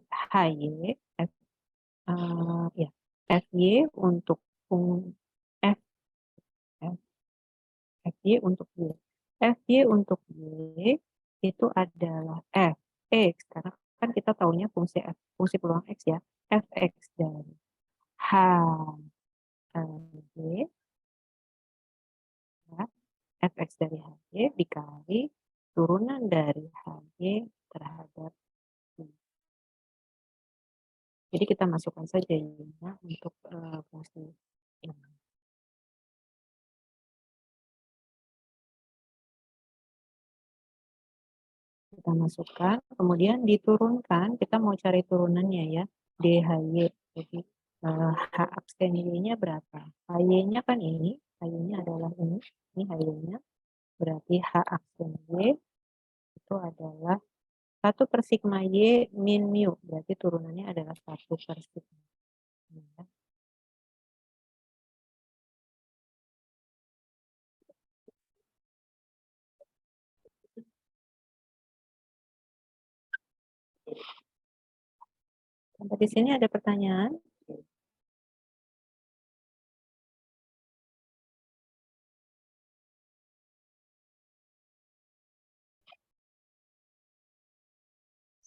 ya. Fy untuk Fy untuk Y. Fy untuk Y itu adalah Fx, karena kan kita tahunya fungsi peluang X ya. Fx dari HY, ya. Fx dari HY dikali turunan dari HY terhadap Y. Jadi kita masukkan saja Y-nya untuk fungsi ini. Kita masukkan, kemudian diturunkan, kita mau cari turunannya ya, DHY. Jadi H absen Y-nya berapa? HY-nya kan ini, HY-nya adalah ini HY-nya. Berarti H absen Y itu adalah 1 per sigma Y min mu. Berarti turunannya adalah 1 per sigma. Ya. Sampai di sini ada pertanyaan?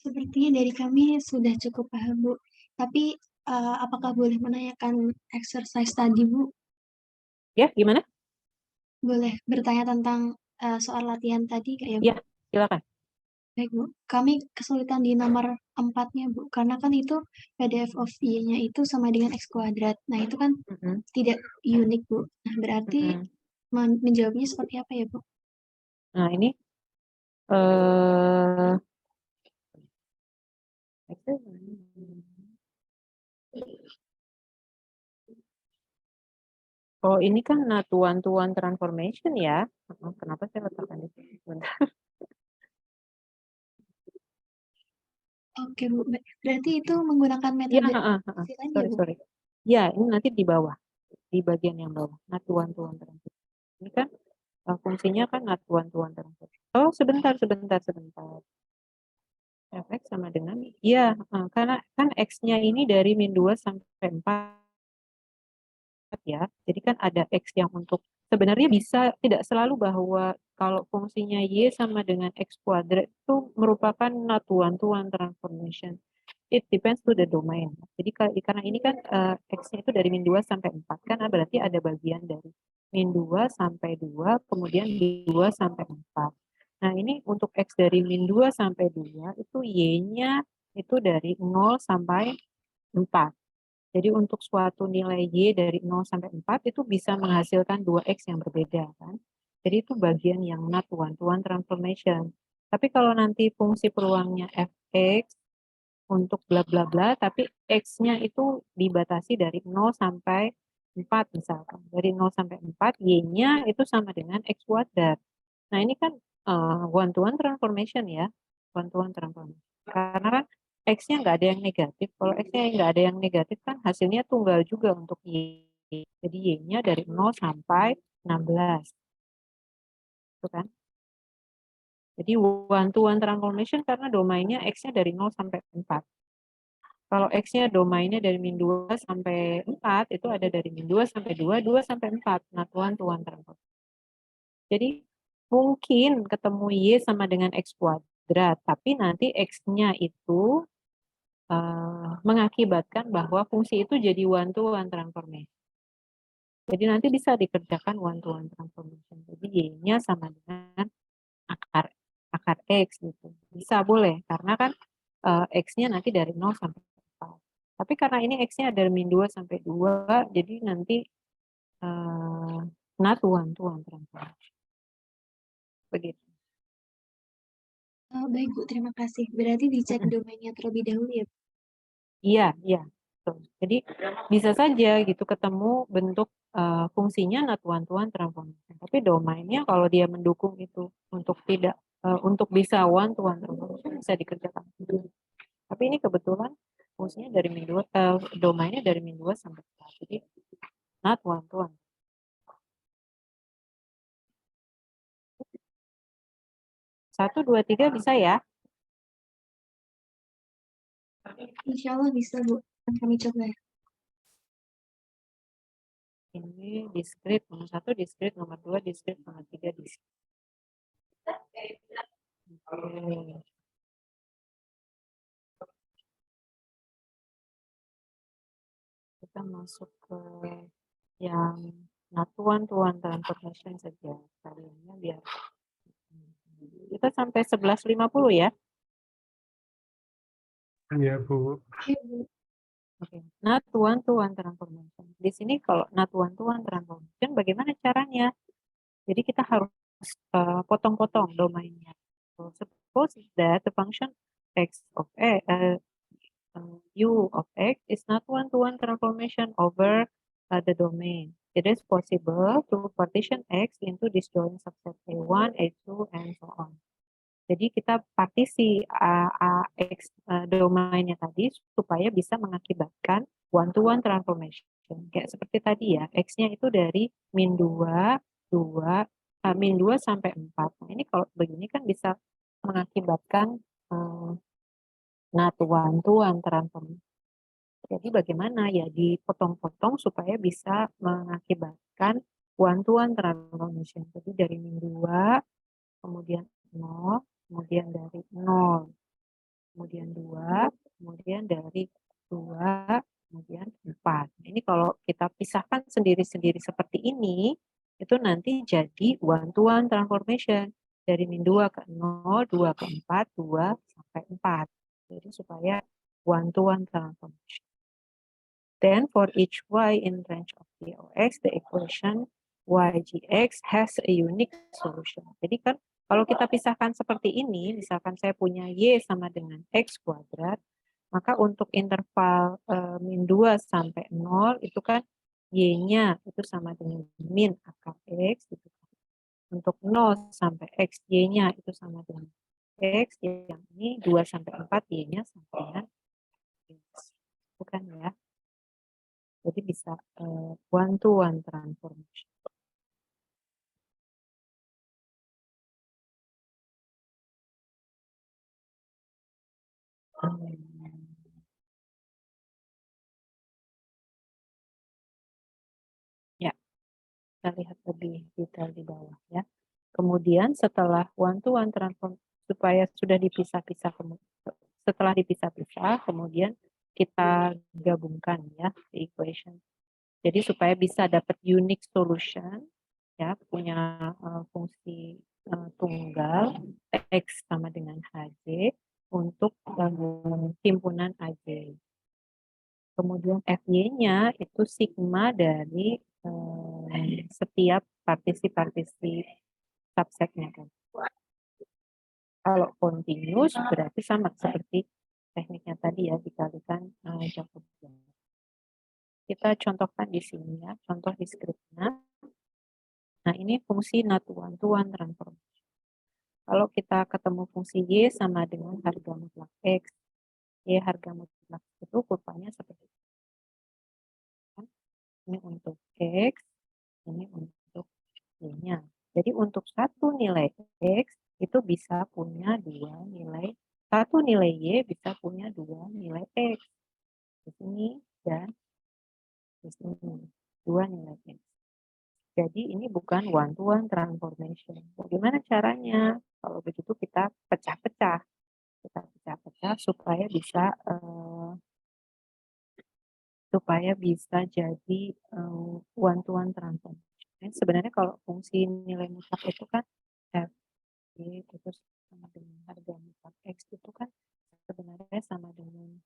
Sepertinya dari kami sudah cukup paham, Bu. Tapi apakah boleh menanyakan exercise tadi, Bu? Ya, gimana? Boleh bertanya tentang soal latihan tadi nggak ya, Bu? Ya, silakan. Baik, Bu. Kami kesulitan di nomor 4-nya, Bu. Karena kan itu PDF of Y-nya itu sama dengan X kuadrat. Nah, itu kan tidak unik, Bu. Nah, berarti menjawabnya seperti apa ya, Bu? Nah, ini oh, ini kan tuan-tuan transformation ya. Kenapa saya letakkan di sini? Bentar. Oke, Bu. Berarti itu menggunakan metode istilahnya ya, Bu? sorry. Ya, ini nanti di bawah, di bagian yang bawah. Tuan-tuan transformation. Ini kan fungsinya kan tuan-tuan transformation. Oh, sebentar. Fx sama dengan, ya, karena kan X-nya ini dari min 2 sampai 4 ya. Jadi kan ada X yang untuk sebenarnya bisa tidak selalu bahwa kalau fungsinya Y sama dengan X kuadrat itu merupakan not one-to-one transformation. It depends to the domain. Jadi karena ini kan X-nya itu dari min 2 sampai 4 kan berarti ada bagian dari min 2 sampai 2, kemudian 2 sampai 4. Nah, ini untuk X dari min 2 sampai 2 itu Y-nya itu dari 0 sampai 4. Jadi untuk suatu nilai Y dari 0 sampai 4 itu bisa menghasilkan 2X yang berbeda kan. Jadi itu bagian yang not one-to-one transformation. Tapi kalau nanti fungsi peluangnya Fx untuk bla bla bla, tapi X-nya itu dibatasi dari 0 sampai 4 misalkan. Dari 0 sampai 4, Y-nya itu sama dengan X kuadrat. Nah ini kan one-to-one transformation ya. One-to-one transformation. Karena kan X-nya nggak ada yang negatif. Kalau X-nya nggak ada yang negatif kan hasilnya tunggal juga untuk Y. Jadi Y-nya dari 0 sampai 16. Itu kan. Jadi one-to-one transformation karena domainnya X-nya dari 0 sampai 4. Kalau X-nya domainnya dari min 2 sampai 4, itu ada dari min 2 sampai 2, 2 sampai 4. Not one-to-one transformation. Jadi mungkin ketemu Y sama dengan X kuadrat, tapi nanti X-nya itu mengakibatkan bahwa fungsi itu jadi one-to-one transformation. Jadi nanti bisa dikerjakan one-to-one transformation. Jadi Y-nya sama dengan akar X gitu. Bisa boleh, karena kan X-nya nanti dari 0 sampai 4. Tapi karena ini X-nya dari min 2 sampai 2, jadi nanti not one-to-one transformation. Begitu. Oh, baik Bu, terima kasih. Berarti dicek domainnya terlebih dahulu ya. Iya, iya. Jadi bisa saja gitu ketemu bentuk fungsinya not one-to-one transformation. Tapi domainnya kalau dia mendukung itu untuk tidak untuk bisa one-to-one transformation bisa dikerjakan. Tapi ini kebetulan fungsinya dari min 2, domainnya dari min 2 sampai 4. Jadi not one-to-one. Satu, dua, tiga bisa ya? Insya Allah bisa Bu. Kami coba. Ini diskrit nomor 1, diskrit nomor 2, diskrit nomor 3, diskrit. Oke. Kita masuk ke yang not one-to-one transformation saja. Kaliannya biar kita sampai 11.50 ya. Iya, Bu. Oke. Not one-to-one transformation. Di sini kalau not one-to-one transformation bagaimana caranya? Jadi kita harus potong-potong domainnya. So, suppose that the function x of a u of x is not one-to-one transformation over the domain. It is possible to partition x into disjoint subset A1, A2, and so on. Jadi kita partisi X domainnya tadi supaya bisa mengakibatkan one-to-one transformation. Kayak seperti tadi ya, X-nya itu dari min 2, 2, min 2 sampai 4. Nah ini kalau begini kan bisa mengakibatkan not one-to-one transformation. Jadi bagaimana ya dipotong-potong supaya bisa mengakibatkan one-to-one transformation. Jadi dari min 2, kemudian 0, kemudian dari 0, kemudian 2, kemudian dari 2, kemudian 4. Ini kalau kita pisahkan sendiri-sendiri seperti ini, itu nanti jadi one-to-one transformation. Dari min 2 ke 0, 2 ke 4, 2 sampai 4. Jadi supaya one-to-one transformation. Then for each y in range of g of x, the equation ygx has a unique solution. Jadi kan kalau kita pisahkan seperti ini, misalkan saya punya y sama dengan x kuadrat, maka untuk interval min 2 sampai 0 itu kan y-nya itu sama dengan min akar x. Gitu. Untuk 0 sampai x, y-nya itu sama dengan x. Yang ini 2 sampai 4, y-nya sama dengan x. Bukan ya? Jadi bisa one-to-one transformation. Ya. Kita lihat lebih detail di bawah ya. Kemudian setelah one-to-one transform, supaya sudah dipisah-pisah, setelah dipisah-pisah, kemudian kita gabungkan ya the equation. Jadi supaya bisa dapat unique solution, ya punya fungsi tunggal X sama dengan HJ untuk himpunan AJ. Kemudian FY-nya itu sigma dari setiap partisi-partisi subsetnya kan. Kalau continuous berarti sama seperti tekniknya tadi ya, dikalikan Jacobian. Kita contohkan di sini ya, contoh di skripnya. Nah, ini fungsi not one-to-one transformation. Kalau kita ketemu fungsi Y sama dengan harga mutlak X, Y harga mutlak itu kurvanya seperti ini. Ini untuk X, ini untuk Y-nya. Jadi untuk satu nilai X itu bisa punya dua nilai, satu nilai Y bisa punya dua nilai X. Di sini dan di sini, dua nilai X. Jadi ini bukan one-to-one transformation. Bagaimana caranya? Kalau begitu kita pecah-pecah. Kita pecah-pecah supaya bisa jadi one-to-one transformation. Sebenarnya kalau fungsi nilai mutlak itu kan F, Y, terus sama dengan harga mutlak X itu kan sebenarnya sama dengan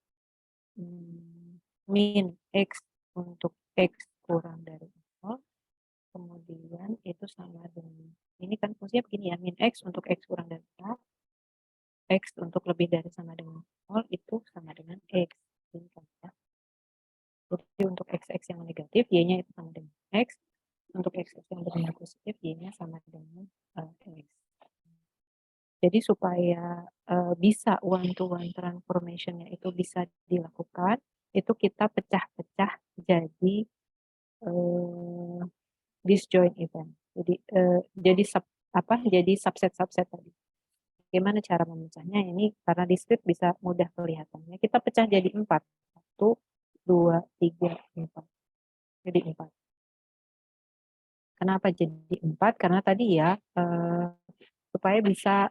min X untuk X kurang dari 0. Kemudian itu sama dengan, ini kan fungsinya begini ya, min X untuk X kurang dari 0, X untuk lebih dari sama dengan 0 itu sama dengan X. Ini kan ya. Jadi untuk X yang negatif, Y-nya itu sama dengan X. Untuk X yang benar positif, Y-nya sama dengan X. Jadi supaya bisa one-to-one transformation-nya itu bisa dilakukan, itu kita pecah-pecah jadi disjoint event. Jadi jadi subset-subset tadi. Bagaimana cara memecahnya? Ini karena di script bisa mudah kelihatannya. Kita pecah jadi 4. 1, 2, 3, 4. Jadi 4. Kenapa jadi 4? Karena tadi ya, supaya bisa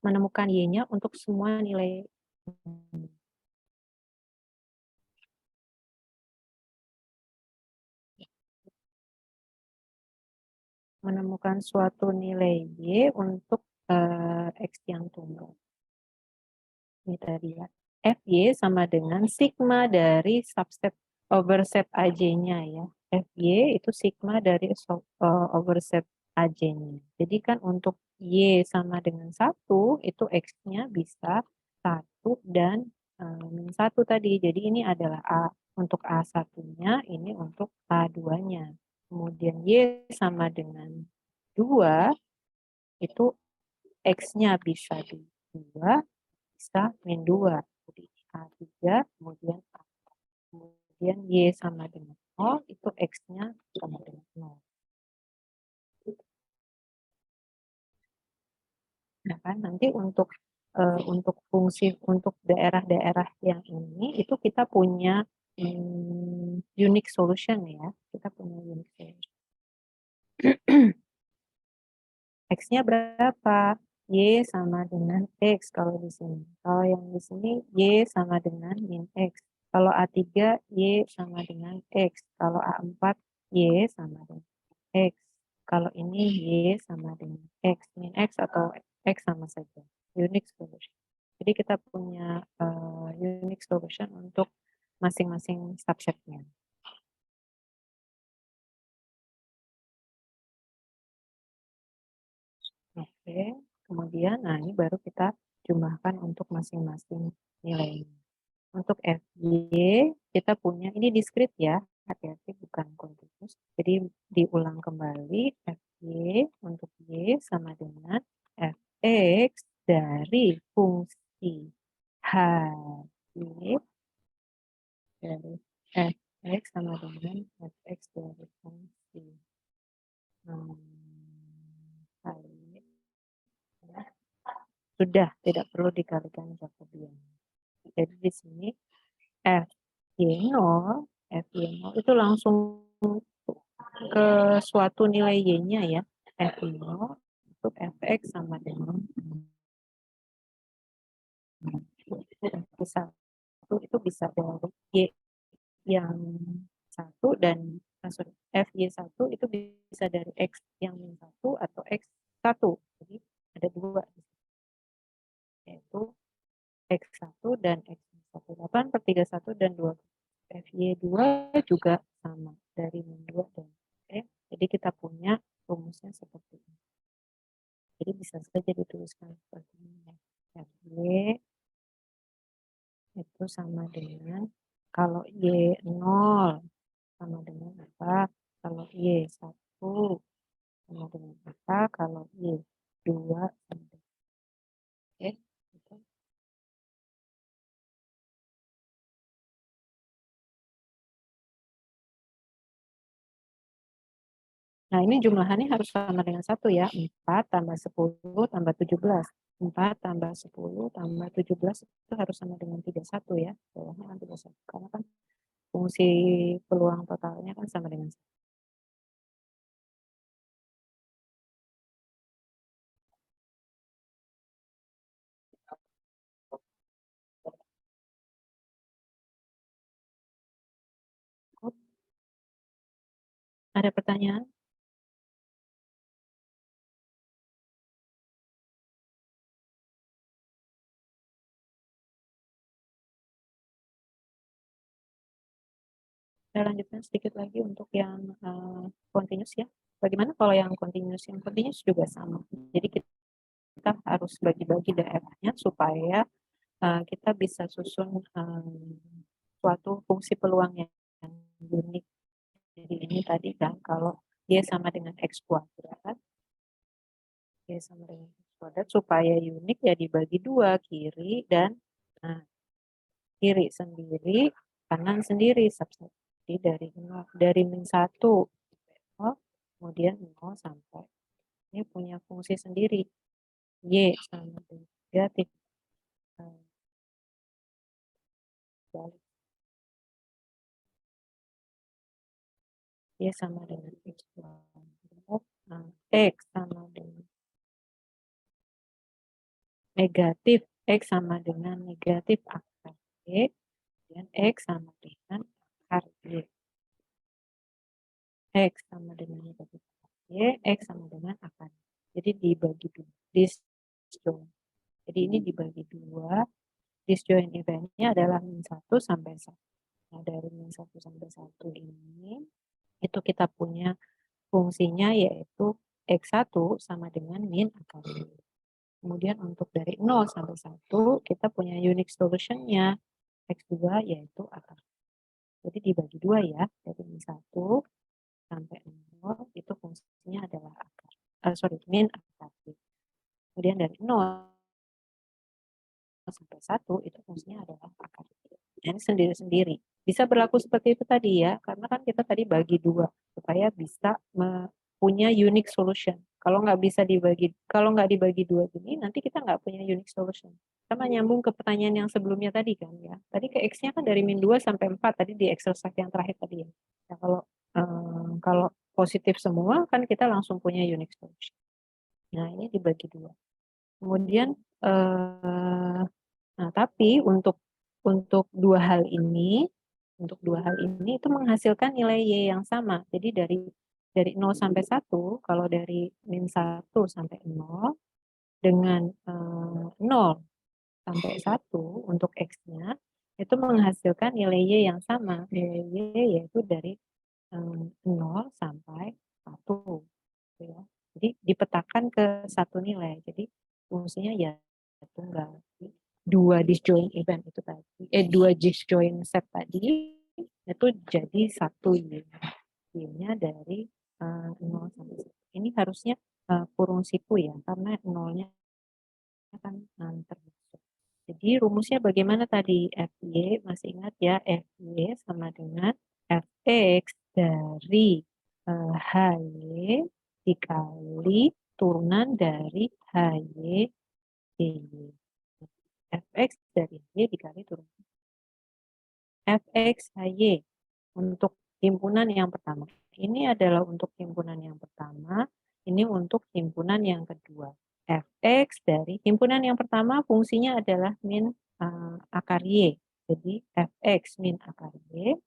menemukan Y-nya untuk semua nilai. Menemukan suatu nilai Y untuk X yang tunggal. Ini tadi ya. Fy sama dengan sigma dari subset overset AJ-nya ya. Fy itu sigma dari overset AJ-nya. Jadi kan untuk Y sama dengan 1, itu X-nya bisa 1 dan min 1 tadi. Jadi ini adalah A untuk A1-nya, ini untuk A2-nya. Kemudian Y sama dengan 2, itu X-nya bisa di 2, bisa min 2. Jadi A3, kemudian A. Kemudian Y sama dengan 0, itu X-nya sama dengan 0. Nah kan nanti untuk fungsi untuk daerah-daerah yang ini itu kita punya unique solution ya. Kita punya unique solution. X-nya berapa? Y sama dengan X kalau di sini. Kalau yang di sini Y sama dengan min X. Kalau A3 Y sama dengan X. Kalau A4 Y sama dengan X. Kalau ini Y sama dengan X. Min X atau X sama saja. Unique solution. Jadi kita punya unique solution untuk masing-masing subsetnya. Oke, kemudian nah ini baru kita jumlahkan untuk masing-masing nilai. Untuk FY kita punya, ini diskrit ya, hati-hati bukan kontinus. Jadi diulang kembali, FY untuk Y sama dengan Fx dari fungsi HY dari Fx sama dengan Fx dari fungsi HY. Sudah, tidak perlu dikalikan Jacobian. Jadi di sini F Y0, FY0 itu langsung ke suatu nilai Y-nya ya. FY0 untuk Fx sama dengan F1 itu bisa dari Y yang 1 dan FY1 itu bisa dari X yang min 1 atau X1. Jadi ada dua, yaitu X1 dan X18 per 31 dan 2. FY2 juga sama dari min 2 dan X. Jadi kita punya rumusnya seperti ini. Jadi bisa saja dituliskan seperti ini. FY itu sama dengan, kalau Y0 sama dengan apa? Kalau Y1 sama dengan apa? Kalau Y2 sama dengan, oke, gitu. Nah, ini jumlahannya harus sama dengan 1 ya. 4 tambah 10 tambah 17. 4 tambah 10 tambah 17 itu harus sama dengan 31 ya. Bawahnya kan 31. Karena kan fungsi peluang totalnya kan sama dengan 1. Ada pertanyaan? Saya lanjutkan sedikit lagi untuk yang continuous ya. Bagaimana kalau yang continuous? Yang continuous juga sama. Jadi kita harus bagi-bagi daerahnya supaya kita bisa susun suatu fungsi peluang yang unik. Jadi ini tadi kan kalau dia sama dengan X kuadrat, dia sama dengan X kuadrat, supaya unik ya dibagi dua, kiri dan kiri sendiri, kanan sendiri. Jadi dari min 1 kemudian 0 sampai ini punya fungsi sendiri. Y sama dengan negatif. Y sama dengan X kuadrat. X sama dengan negatif. X sama dengan negatif akar Y. Dan X sama dengan akar Y. X sama dengan negatif akar Y. X sama dengan akar. Jadi dibagi dua. Disjoint. Jadi ini dibagi dua. Disjoint eventnya adalah min 1 sampai 1. Nah, dari min 1 sampai 1 ini, itu kita punya fungsinya yaitu X1 sama dengan min akar Y. Kemudian untuk dari 0 sampai 1, kita punya unique solution-nya X2 yaitu akar. Jadi dibagi dua ya, dari min 1 sampai 0 itu fungsinya adalah akar. Min akar Y. Kemudian dari 0 sampai 1 itu fungsinya adalah akar. Dan sendiri-sendiri. Bisa berlaku seperti itu tadi ya, karena kan kita tadi bagi dua supaya bisa punya unique solution. Kalau nggak dibagi dua gini, nanti kita nggak punya unique solution. Sama nyambung ke pertanyaan yang sebelumnya tadi kan ya. Tadi ke X-nya kan dari min 2 sampai 4 tadi di exercise yang terakhir tadi ya. Nah, kalau positif semua kan kita langsung punya unique solution. Nah, ini dibagi dua. Kemudian nah, tapi untuk dua hal ini itu menghasilkan nilai Y yang sama. Jadi dari 0 sampai 1, kalau dari min 1 sampai 0 dengan 0 sampai 1 untuk X-nya itu menghasilkan nilai Y yang sama. Nilai Y yaitu dari 0 sampai 1. Ya. Jadi dipetakan ke satu nilai. Jadi fungsinya ya tunggal. Dua disjoint event itu tadi, dua disjoint set tadi itu jadi satu Y-nya dari 0 sampai 1. Ini harusnya kurung siku ya, karena nolnya kan termasuk. Jadi rumusnya bagaimana tadi? FY, masih ingat ya, FY sama dengan Fx dari HY dikali turunan dari HY DY. Fx dari Y dikali turunan Fx HY. untuk himpunan yang pertama. Ini adalah untuk himpunan yang pertama, ini untuk himpunan yang kedua. Fx dari himpunan yang pertama fungsinya adalah min akar Y. Jadi Fx min akar Y.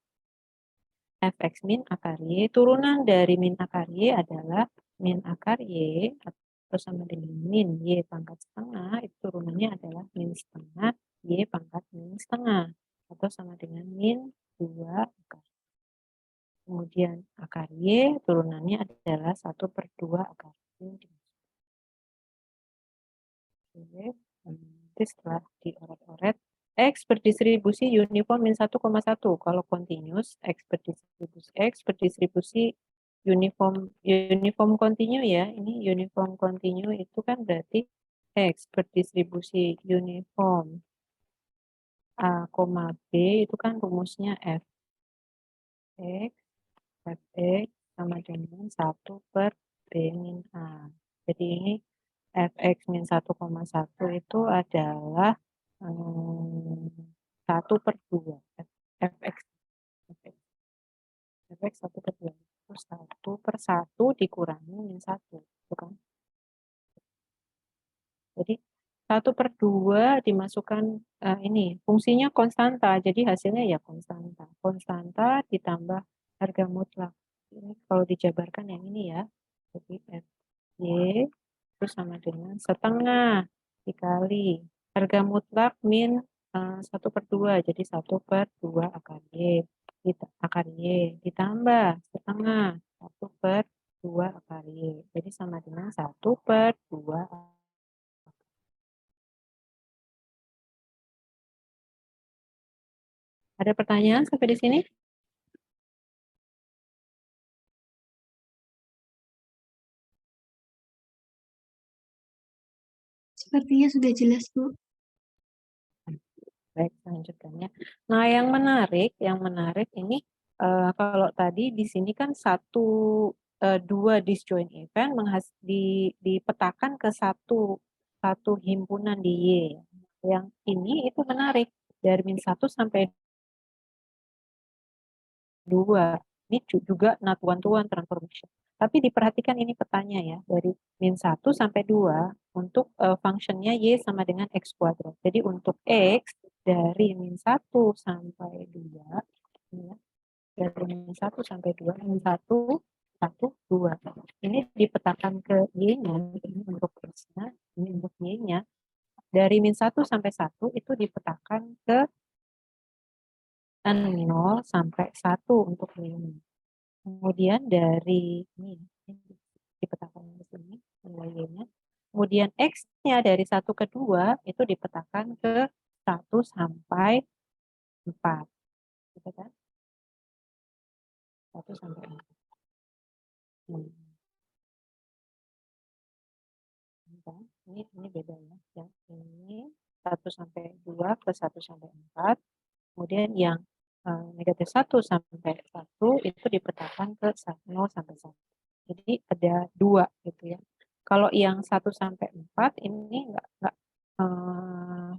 Fx min akar Y, turunan dari min akar Y adalah min akar Y atau sama dengan min Y pangkat setengah, itu turunannya adalah min setengah Y pangkat min setengah, atau sama dengan min 2 akar. Kemudian akar Y turunannya adalah 1/2 akar Y. Oke, nanti setelah dioret-oret, X berdistribusi uniform min 1,1. Kalau continuous, X berdistribusi uniform continue ya. Ini uniform continue itu kan berarti X berdistribusi uniform A, B itu kan rumusnya F. Fx sama dengan 1/B min A. Jadi ini Fx min 1,1 itu adalah 1/2. Fx 1/2 itu 1/1 dikurangi min 1. Bukan? Jadi 1/2 dimasukkan ini fungsinya konstanta, jadi hasilnya ya konstanta. Konstanta ditambah harga mutlak. Ini kalau dijabarkan yang ini ya. Jadi Fy itu sama dengan setengah dikali harga mutlak min 1/2, jadi 1/2 akar Y. Akar Y ditambah setengah 1/2 akar Y. Jadi sama dengan 1/2. Ada pertanyaan sampai di sini? Sepertinya sudah jelas, Bu. Baik, lanjutkannya. Nah, yang menarik ini kalau tadi di sini kan dua disjoint event dipetakan ke satu himpunan di Y. Yang ini itu menarik dari min 1 sampai 2. Ini juga not one-to-one transformation. Tapi diperhatikan ini petanya ya, dari min 1 sampai 2 untuk functionnya Y sama dengan X kuadrat. Jadi untuk X dari min 1 sampai 2, ya, dari min 1 sampai 2, min 1, 1, 2. Ini dipetakan ke Y-nya, ini untuk X-nya, ini untuk Y-nya. Dari min 1 sampai 1 itu dipetakan ke 0 sampai 1 untuk Y-nya. Kemudian dari ini dipetakan di sini nilainya. Kemudian X-nya dari 1 ke 2 itu dipetakan ke 1 sampai 4. Gitu kan? 1 sampai 4. Ini beda ya. Yang ini 1 sampai 2 ke 1 sampai 4. Kemudian yang negatif 1 sampai 1 itu dipetakan ke 0 sampai 1. Jadi ada 2 gitu ya. Kalau yang 1 sampai 4 ini enggak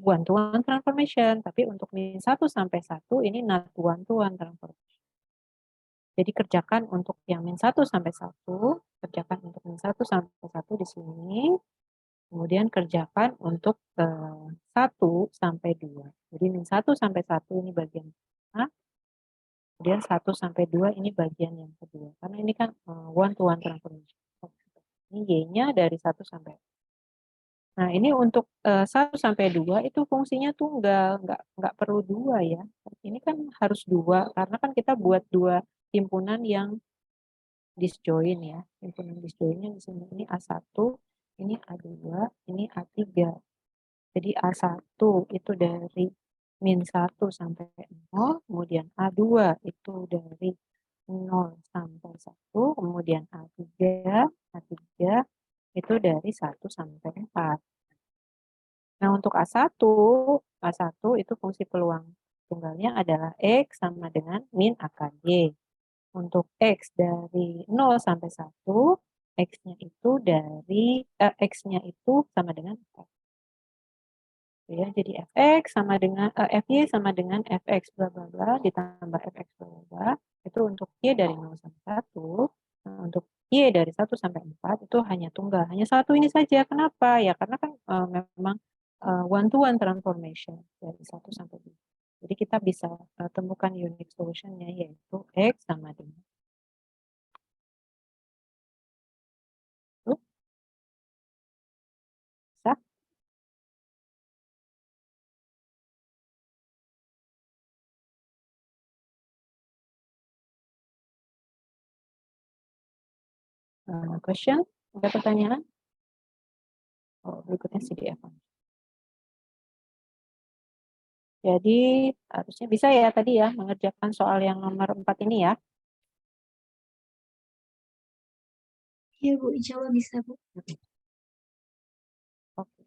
one to one transformation, tapi untuk min 1 sampai 1 ini not one to one transformation. Jadi kerjakan untuk yang min 1 sampai 1, kerjakan untuk min 1 sampai 1 di sini. Kemudian kerjakan untuk 1 sampai 2. Jadi min 1 sampai 1 ini bagian A. Kemudian 1 sampai 2 ini bagian yang kedua. Karena ini kan one to one transformation. Ini Y-nya dari 1 sampai. Nah, ini untuk 1 sampai 2 itu fungsinya tunggal, enggak perlu 2 ya. Ini kan harus 2 karena kan kita buat 2 himpunan yang disjoin ya. Himpunan disjoinnya di sini ini A1, ini A2, ini A3. Jadi A1 itu dari min 1 sampai 0, kemudian A2 itu dari 0 sampai 1, kemudian A3 itu dari 1 sampai 4. Nah, untuk A1 itu fungsi peluang tunggalnya adalah X sama dengan min akar Y. Untuk X dari 0 sampai 1, X-nya itu sama dengan 4. Ya, jadi fx sama dengan fy sama dengan fx bla bla bla ditambah fx bla bla bla itu untuk y dari 0 sampai 1. Nah, untuk y dari 1 sampai 4 itu hanya tunggal, hanya satu ini saja. Kenapa? Ya karena kan memang one to one transformation dari 1 sampai 2. Jadi kita bisa temukan unique solution-nya yaitu x sama dengan bisa. Question? Ada pertanyaan? Oh, berikutnya CDF. Jadi harusnya bisa ya tadi ya mengerjakan soal yang nomor 4 ini ya. Iya Bu, insya Allah bisa Bu. Oke.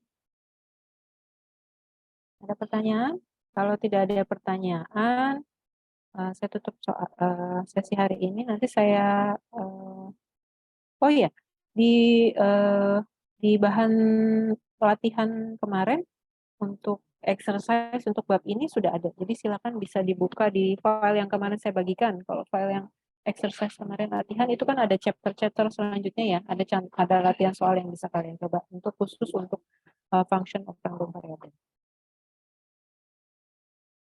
Ada pertanyaan? Kalau tidak ada pertanyaan, saya tutup soal sesi hari ini. Nanti saya oh iya di bahan pelatihan kemarin untuk exercise untuk bab ini sudah ada. Jadi silakan bisa dibuka di file yang kemarin saya bagikan. Kalau file yang exercise kemarin latihan itu kan ada chapter-chapter selanjutnya ya. Ada latihan soal yang bisa kalian coba untuk khusus untuk function of random variable.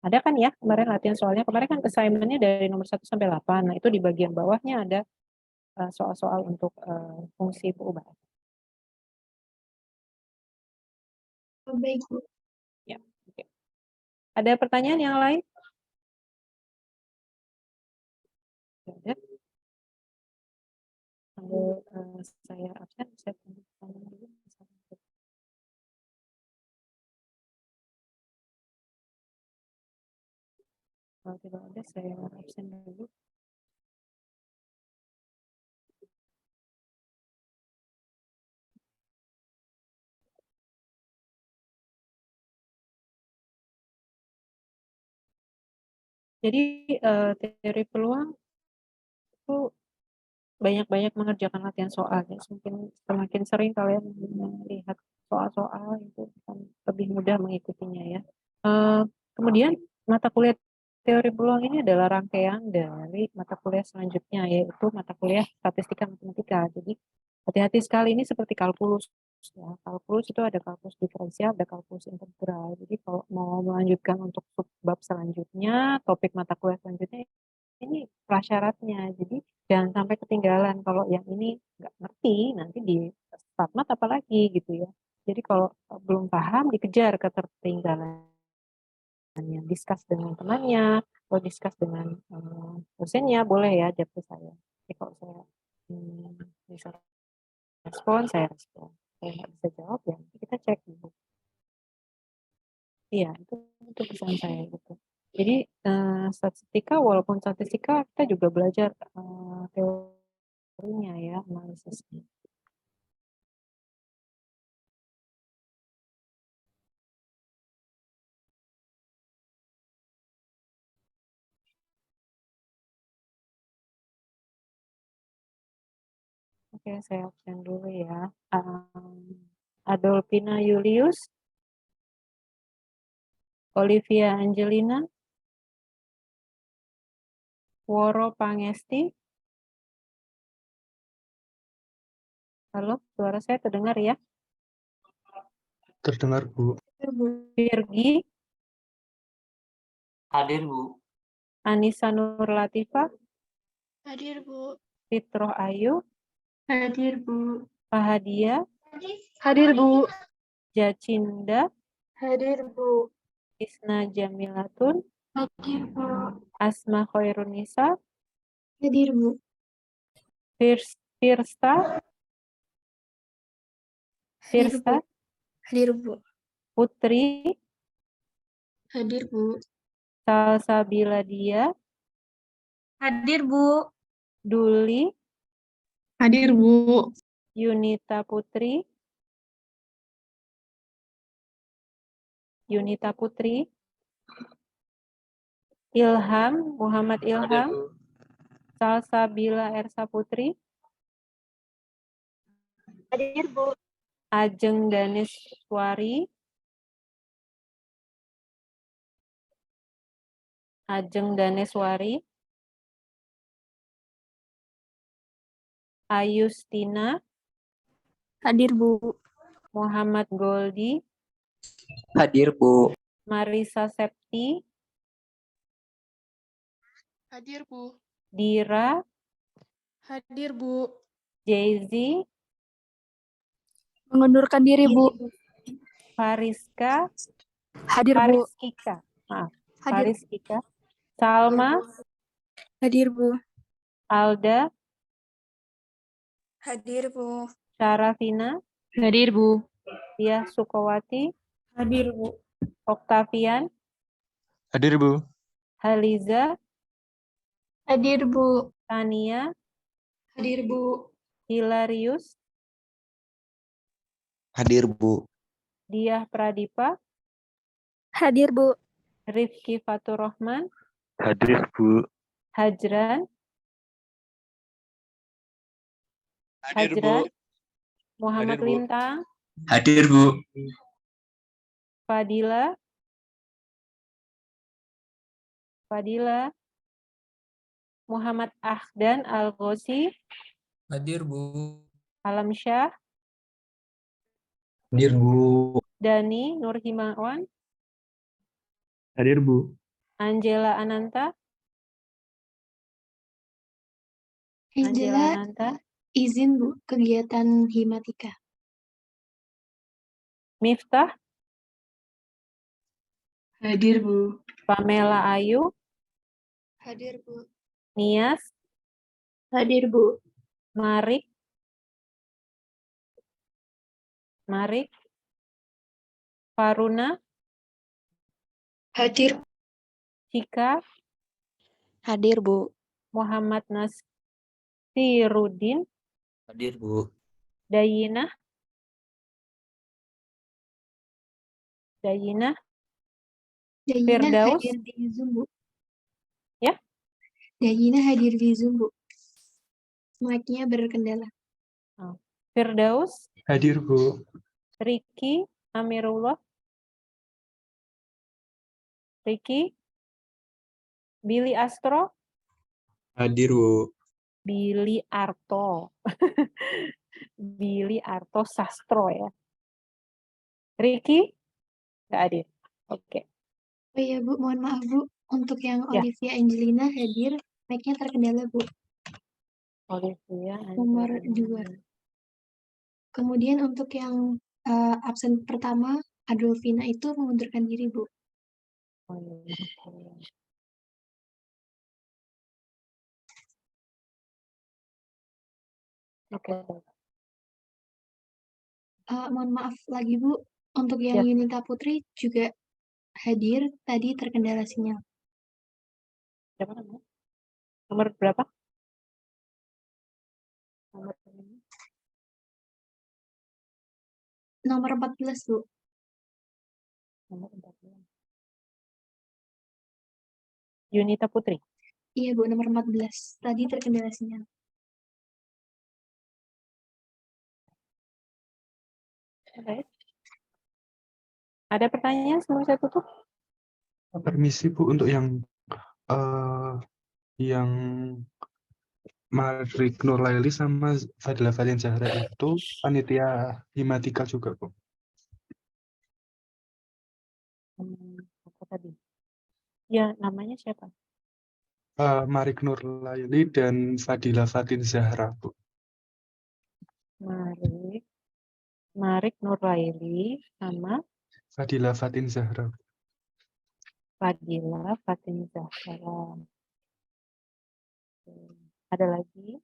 Ada kan ya kemarin latihan soalnya. Kemarin kan assignment-nya dari nomor 1 sampai 8. Nah, itu di bagian bawahnya ada soal-soal untuk fungsi perubahan. Oh, baik Bu. Ya, oke. Ada pertanyaan yang lain? Ada. Sambil saya absen, saya tunggu pertanyaan dulu. Kalau tidak ada, saya absen dulu. Jadi teori peluang itu banyak-banyak mengerjakan latihan soal. Ya. Semakin sering kalian melihat soal-soal itu akan lebih mudah mengikutinya ya. Kemudian mata kuliah teori peluang ini adalah rangkaian dari mata kuliah selanjutnya yaitu mata kuliah statistika matematika. Jadi hati-hati sekali ini seperti kalkulus. Ya, kalkulus itu ada kalkulus diferensial, ada kalkulus integral. Jadi kalau mau melanjutkan untuk bab selanjutnya, topik mata kuliah selanjutnya ini prasyaratnya. Jadi jangan sampai ketinggalan. Kalau yang ini nggak ngerti, nanti di StatMat apalagi gitu ya. Jadi kalau belum paham, dikejar ketertinggalan. Yang discuss dengan temannya, atau discuss dengan dosennya, boleh ya japri saya. Jadi kalau saya bisa respon, saya respon. Saya nggak bisa jawab, ya nanti kita cek dulu. Iya, itu pesan saya gitu. Jadi statistika, walaupun statistika kita juga belajar teorinya ya, analisisnya. Oke, saya absen dulu ya. Adolfina Julius, Olivia Angelina, Woro Pangesti. Halo, suara saya terdengar ya? Terdengar, Bu. Virgi, Hadir, Bu. Anissa Nur Latifah, Hadir Bu. Fitroh Ayu, Hadir Bu. Fahadia, Hadir Bu. Jacinda, Hadir Bu. Isna Jamilatun, Hadir Bu. Asma Khairunisa, Hadir Bu. Firsta, Hadir Bu. Putri, Hadir Bu. Salsabila Dia, Hadir Bu. Duli, Hadir Bu. Yunita Putri, Ilham, Muhammad Hadir, Ilham, Bu. Salsabila Ersa Putri, Hadir Bu. Ajeng Daniswari, Ajeng Daneswari, Ayustina, Hadir, Bu. Muhammad Goldi, Hadir, Bu. Marisa Septi, Hadir, Bu. Dira, Hadir, Bu. Jayzi, Mengundurkan diri, Bu. Fariska, Hadir, Bu. Fariskika, maaf, Hadir. Fariskika, Salma, Hadir, Bu. Alda, Hadir, Bu. Syarafina, Hadir, Bu. Diah Sukowati, Hadir, Bu. Oktavian, Hadir, Bu. Haliza, Hadir, Bu. Tania, Hadir, Bu. Hilarius, Hadir, Bu. Diah Pradipa, Hadir, Bu. Rifki Faturrahman, Hadir, Bu. Hajran, Muhammad Hadir, Bu. Lintang, Hadir, Bu. Fadila, Muhammad Ahdan Al-Ghosi, Hadir, Bu. Alamsyah, Hadir, Bu. Dani Nur Himawan, Hadir, Bu. Angela Ananta, Angela izin, Bu, kegiatan Himatika. Miftah, Hadir, Bu. Pamela Ayu, Hadir, Bu. Nias, Hadir, Bu. Marik, Faruna, Hadir. Cika, Hadir, Bu. Muhammad Nasiruddin, Hadir, Bu. Dayinah, Dayina Firdaus. hadir di Zoom, Bu. Ya? Dayina hadir di Zoom, Bu. Mic-nya berkendala. Firdaus, Hadir, Bu. Riki, Amirullah, Billy Astro, Hadir, Bu. Billy Arto, Billy Arto Sastro ya. Riki, nggak hadir. Oke. Oh iya, Bu, mohon maaf, Bu. Untuk yang Ya. Olivia Angelina hadir, mic-nya terkendala, Bu. Olivia, Nomor Angelina. 2. Kemudian untuk yang absen pertama, Adolfina itu mengundurkan diri, Bu. Oh, iya. Oke. Mohon maaf lagi, Bu. Untuk yang Ya. Yunita Putri juga hadir, tadi terkendala sinyal. Siapa namanya? Nomor berapa? Nomor 14, Bu. Nomor 14. Yunita Putri. Iya, Bu, nomor 14. Tadi terkendala sinyal. Baik. Ada pertanyaan sebelum saya tutup? Permisi, Bu, untuk yang Marik Nurlaili sama Fadila Fatin Zahra itu panitia Himatika juga, Bu. Apa tadi? Ya, namanya siapa? Marik Nurlaili dan Fadila Fatin Zahra, Bu. Marik Nurlaili sama Fadila Fatin Zahra. Fadila Fatin Zahra. Ada lagi?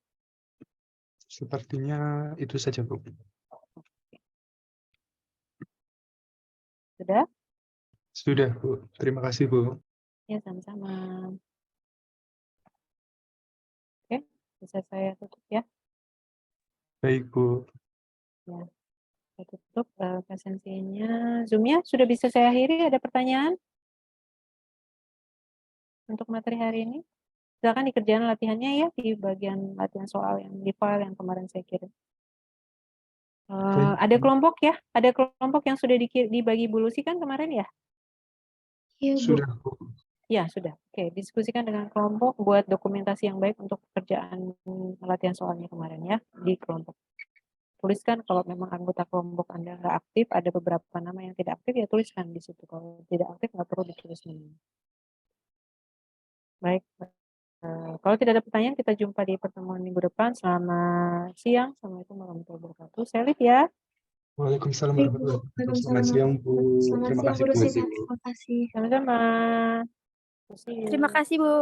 Sepertinya itu saja, Bu. Sudah? Sudah, Bu. Terima kasih, Bu. Ya, sama-sama. Oke, bisa saya tutup ya? Baik, Bu. Ya, saya tutup presensinya. Zoom-nya sudah bisa saya akhiri. Ada pertanyaan untuk materi hari ini? Silakan dikerjakan latihannya ya di bagian latihan soal yang di file yang kemarin saya kirim. Ada kelompok ya? Ada kelompok yang sudah dibagi Bu Lucy kan kemarin ya? Iya, Bu. Sudah, Bu. Ya, sudah. Oke, diskusikan dengan kelompok, buat dokumentasi yang baik untuk pekerjaan latihan soalnya kemarin ya, di kelompok. Tuliskan kalau memang anggota kelompok Anda nggak aktif, ada beberapa nama yang tidak aktif, ya tuliskan di situ. Kalau tidak aktif, nggak perlu ditulis namanya. Baik, kalau tidak ada pertanyaan, kita jumpa di pertemuan minggu depan. Selamat siang, assalamualaikum warahmatullahi wabarakatuh. Saya Liv ya. Waalaikumsalam Baik, Bu. warahmatullahi wabarakatuh. Waalaikumsalam Selamat siang, Bu. warahmatullahi wabarakatuh. Selamat Terima siang, kasih, Bu Bu. Rusina. Terima kasih. Sama-sama. Terima kasih, Bu.